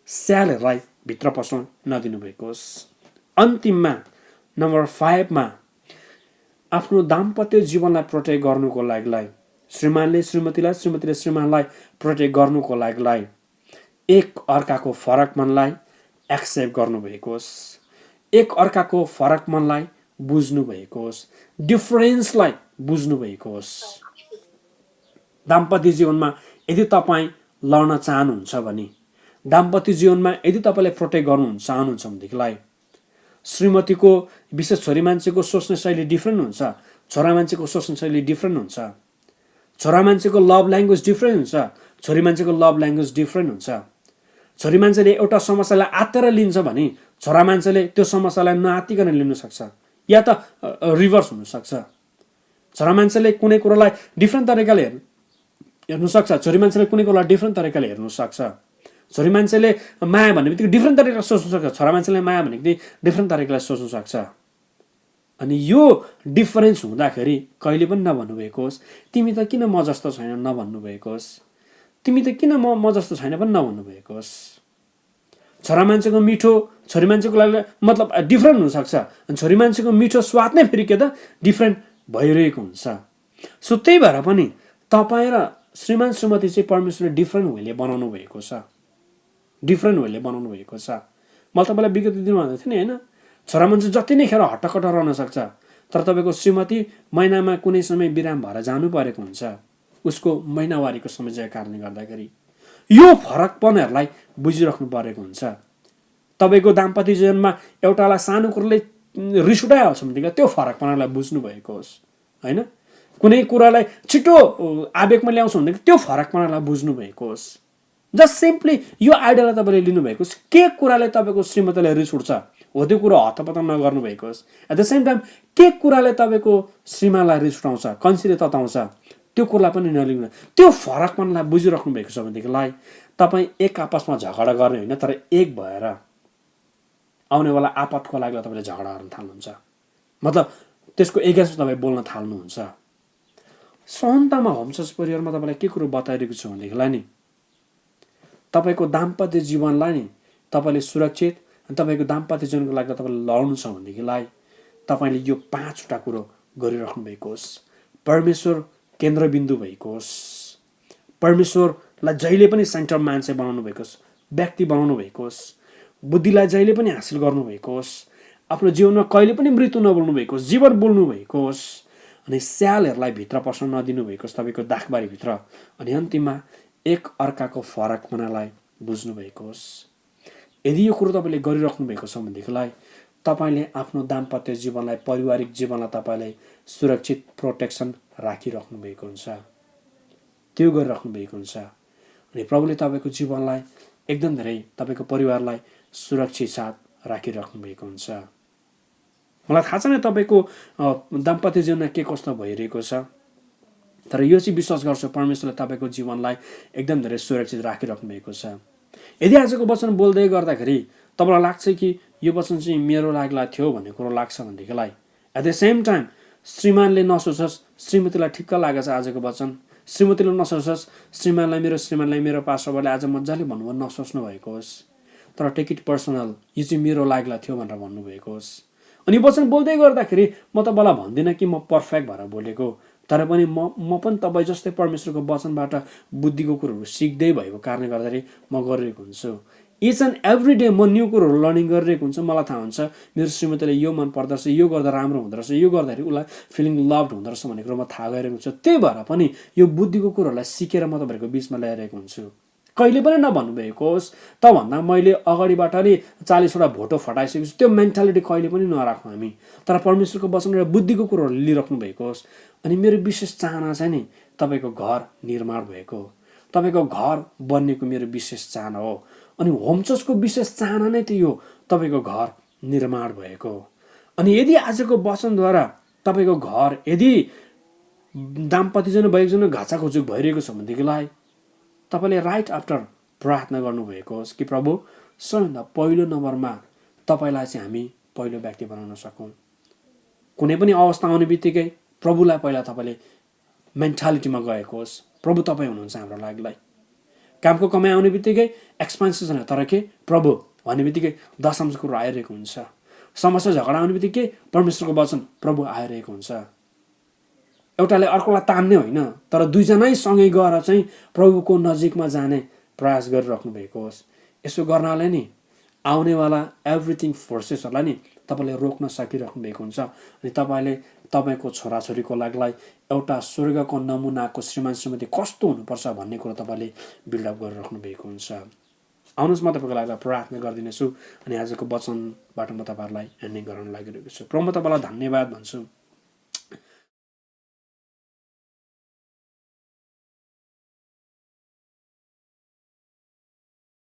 स्यालहरूलाई भित्र पस्न नदिनु भएको होस् अन्तिममा नम्बर 5 मा आफ्नो दाम्पत्य जीवनलाई प्रोटेक्ट गर्नुको लागि श्रीमानले श्रीमतीलाई श्रीमतीले श्रीमानलाई प्रोटेक्ट गर्नुको लागि एक अर्काको फरक मनलाई एक्सेप्ट गर्नुभएको होस् एक अर्काको फरक मनलाई बुझ्नु भएको होस् डिफरेन्सलाई बुझ्नु भएको होस् दाम्पत्य जीवनमा यदि तपाईँ लड्न चाहनुहुन्छ भने दाम्पत्य जीवनमा यदि तपाईँले प्रोटेक्ट गर्नु चाहनुहुन्छ भनेदेखिलाई श्रीमतीको विशेष छोरी मान्छेको सोच्ने शैली डिफ्रेन्ट हुन्छ छोरा मान्छेको सोच्ने शैली डिफ्रेन्ट हुन्छ छोरा मान्छेको लभ ल्याङ्ग्वेज डिफ्रेन्ट हुन्छ छोरी मान्छेको लभ ल्याङ्ग्वेज डिफ्रेन्ट हुन्छ छोरी मान्छेले एउटा समस्यालाई आत्तेर लिन्छ भने छोरा मान्छेले त्यो समस्यालाई नआत्तिकन लिन सक्छ या त रिभर्स हुनसक्छ छोरा मान्छेले कुनै कुरोलाई डिफ्रेन्ट तरिकाले हेर्नु सक्छ छोरी मान्छेले कुनै कुरोलाई डिफ्रेन्ट तरिकाले हेर्नु सक्छ छोरी मान्छेले माया भन्ने बित्तिकै डिफ्रेन्ट तरिकाले सोच्नु सक्छ, छोरा मान्छेले माया भनेको डिफ्रेन्ट तरिकाले सोच्नु सक्छ। अनि यो डिफरेन्स हुँदाखेरि कहिले पनि नभन्नुभएको होस् तिमी त किन म जस्तो छैन नभन्नुभएको होस्, तिमी त किन म जस्तो छैन पनि नभन्नुभएको होस्। छोरा मान्छेको मिठो छोरी मान्छेको लागि मतलब डिफ्रेन्ट हुनसक्छ, अनि छोरी मान्छेको मिठो स्वाद नै फेरि के त डिफ्रेन्ट भइरहेको हुन्छ। सो त्यही भएर पनि तपाईँ र श्रीमान श्रीमती चाहिँ परमेश्वरले डिफ्रेन्ट वेले बनाउनु भएको छ, डिफ्रेन्ट वेले बनाउनु भएको छ। मैले तपाईँलाई विगत दिनमा भन्दै थिएँ नि होइन, छोरा मान्छे जति नै खेर हट्टकट्ट रहन सक्छ, तर तपाईँको श्रीमती महिनामा कुनै समय बिराम भएर जानु परेको हुन्छ उसको महिनावारीको समस्याको कारणले गर्दाखेरि। यो फरकपनहरूलाई बुझिराख्नु परेको हुन्छ। तपाईँको दाम्पत्य जीवनमा एउटालाई सानो कुरोले रिस उठाइहाल्छ भनेदेखि त्यो फरकपनलाई बुझ्नु भएको होस् होइन। कुनै कुरालाई छिटो आवेगमा ल्याउँछ भनेदेखि त्यो फरकपनलाई बुझ्नु भएको होस्। जस्ट सिम्पली यो आइडियालाई तपाईँले लिनुभएको होस्, के कुराले तपाईँको श्रीमतीलाई रिस उठ्छ हो त्यो कुरो हतपत नगर्नु भएको होस्। एट द सेम टाइम के कुराले तपाईँको श्रीमानलाई रिस उठाउँछ कन्सीले तताउँछ त्यो कुरालाई पनि नलिनु। त्यो फरकपनलाई बुझिराख्नु भएको छ भनेदेखिलाई तपाईँ एक आपसमा झगडा गर्ने होइन, तर एक भएर आउनेवाला आपतको लागि तपाईँले झगडा गर्न थाल्नुहुन्छ, मतलब त्यसको एगेन्स्ट तपाईँ बोल्न थाल्नुहुन्छ। सहन्तमा होम चर्च परिवारमा तपाईँलाई के कुरो बताइरहेको छु भनेदेखिलाई नि तपाईँको दाम्पत्य जीवनलाई नि तपाईँले सुरक्षित अनि तपाईँको दाम्पत्य जीवनको लागि तपाईँले लड्नु छ भनेदेखिलाई तपाईँले यो 5वटा कुरो गरिराख्नु भएको होस्। परमेश्वर केन्द्रबिन्दु भएको होस्, परमेश्वरलाई जहिले पनि सेन्टर मान्छे बनाउनु भएको होस्, व्यक्ति बनाउनु भएको होस्, बुद्धिलाई जहिले पनि हासिल गर्नुभएको होस्, आफ्नो जीवनमा कहिले पनि मृत्यु नबोल्नु भएको होस्, जीवन बोल्नु भएको होस्, अनि स्यालहरूलाई भित्र पस्न नदिनु भएको होस् तपाईँको दाखबारीभित्र, अनि अन्तिममा एक अर्काको फरकपनालाई बुझ्नु भएको होस्। यदि यो कुरो तपाईँले गरिराख्नु भएको छ भनेदेखिलाई तपाईँले आफ्नो दाम्पत्य जीवनलाई पारिवारिक जीवनलाई तपाईँले सुरक्षित प्रोटेक्सन राखिराख्नु भएको हुन्छ, त्यो गरिराख्नु भएको हुन्छ। अनि प्रभुले तपाईँको जीवनलाई एकदम धेरै तपाईँको परिवारलाई सुरक्षित साथ राखिराख्नु भएको हुन्छ। मलाई थाहा छैन तपाईँको दाम्पत्य जीवनमा के कस्तो भइरहेको छ, तर यो चाहिँ विश्वास गर्छु परमेश्वरले तपाईँको जीवनलाई एकदम धेरै सुरक्षित राखिराख्नु भएको छ। यदि आजको वचन बोल्दै गर्दाखेरि तपाईँलाई लाग्छ कि यो वचन चाहिँ मेरो लागि थियो भन्ने कुरो लाग्छ भनेदेखिलाई एट द सेम टाइम श्रीमानले नसोचोस् श्रीमतीलाई ठिक्क लागेछ आजको वचन, श्रीमतीले नसोचोस् श्रीमानलाई मेरो पास्टरले आज मजाले भन्नुभयो नसोच्नु भएको होस्, तर टेक इट पर्सनल, यो चाहिँ मेरो लागि थियो भनेर भन्नुभएको होस्। अनि वचन बोल्दै गर्दाखेरि म तपाईँलाई भन्दिनँ कि म पर्फेक्ट भएर बोलेको, तर पनि म पनि तपाईँ जस्तै परमेश्वरको वचनबाट बुद्धिको कुरोहरू सिक्दै भएको कारणले गर्दाखेरि म गरिरहेको हुन्छु। इच एन्ड एभ्री डे म न्यू कुरोहरू लर्निङ गरिरहेको हुन्छु। मलाई थाहा हुन्छ मेरो श्रीमतीले यो मन पर्दो रहेछ, यो गर्दा राम्रो हुँदो रहेछ, यो गर्दाखेरि उसलाई फिलिङ लभड हुँदो रहेछ भन्ने कुरो म थाहा गरिरहेको हुन्छु। त्यही भएर पनि यो बुद्धिको कुरोहरूलाई सिकेर म तपाईँहरूको बिचमा ल्याइरहेको हुन्छु। कहिले पनि नभन्नुभएको होस् त भन्दा मैले अगाडिबाट नै 40वटा भोटो फटाइसकेको छु, त्यो मेन्टालिटी कहिले पनि नराखौँ हामी। तर परमेश्वरको वचन र बुद्धिको कुरोहरू लिइराख्नु भएको होस्। अनि मेरो विशेष चाहना चाहिँ नि तपाईँको घर निर्माण भएको, तपाईँको घर बन्नेको मेरो विशेष चाहना हो। अनि होम चर्चको विशेष चाहना नै त्यो तपाईँको घर निर्माण भएको। अनि यदि आजको वचनद्वारा तपाईँको घर यदि दाम्पत्यजन भएकोजन घाचाघुचुक भइरहेको छ भनेदेखिलाई तपाईँले राइट आफ्टर प्रार्थना गर्नुभएको होस् कि प्रभु सबैभन्दा पहिलो नम्बरमा तपाईँलाई चाहिँ हामी पहिलो व्यक्ति बनाउन सकौँ। कुनै पनि अवस्था आउने बित्तिकै प्रभुलाई पहिला तपाईँले मेन्टालिटीमा गएको होस्, प्रभु तपाईँ हुनुहुन्छ हाम्रो लागिलाई। कामको कमाइ आउने बित्तिकै एक्सपेन्सेस होइन, तर के प्रभु भन्ने बित्तिकै दशंश कुरो आइरहेको हुन्छ। समस्या झगडा आउने बित्तिकै परमेश्वरको वचन प्रभु आइरहेको हुन्छ। एउटाले अर्कोलाई तान्ने होइन, तर दुईजनै सँगै गएर चाहिँ प्रभुको नजिकमा जाने प्रयास गरिराख्नु भएको होस्। यसो गर्नाले नि आउनेवाला एभ्रिथिङ फोर्सेसहरूलाई नि तपाईँले रोक्न सकिराख्नु भएको हुन्छ। अनि तपाईँले तपाईँको छोराछोरीको लागिलाई एउटा स्वर्गको नमुनाको श्रीमान श्रीमती कस्तो हुनुपर्छ भन्ने कुरो तपाईँले बिल्डअप गरिराख्नु भएको हुन्छ। आउनुहोस् म तपाईँको लागि प्रार्थना गरिदिनेछु अनि आजको वचनबाट म तपाईँहरूलाई एन्डिङ गराउन लागिरहेको छु। प्रभु म तपाईँलाई धन्यवाद भन्छु।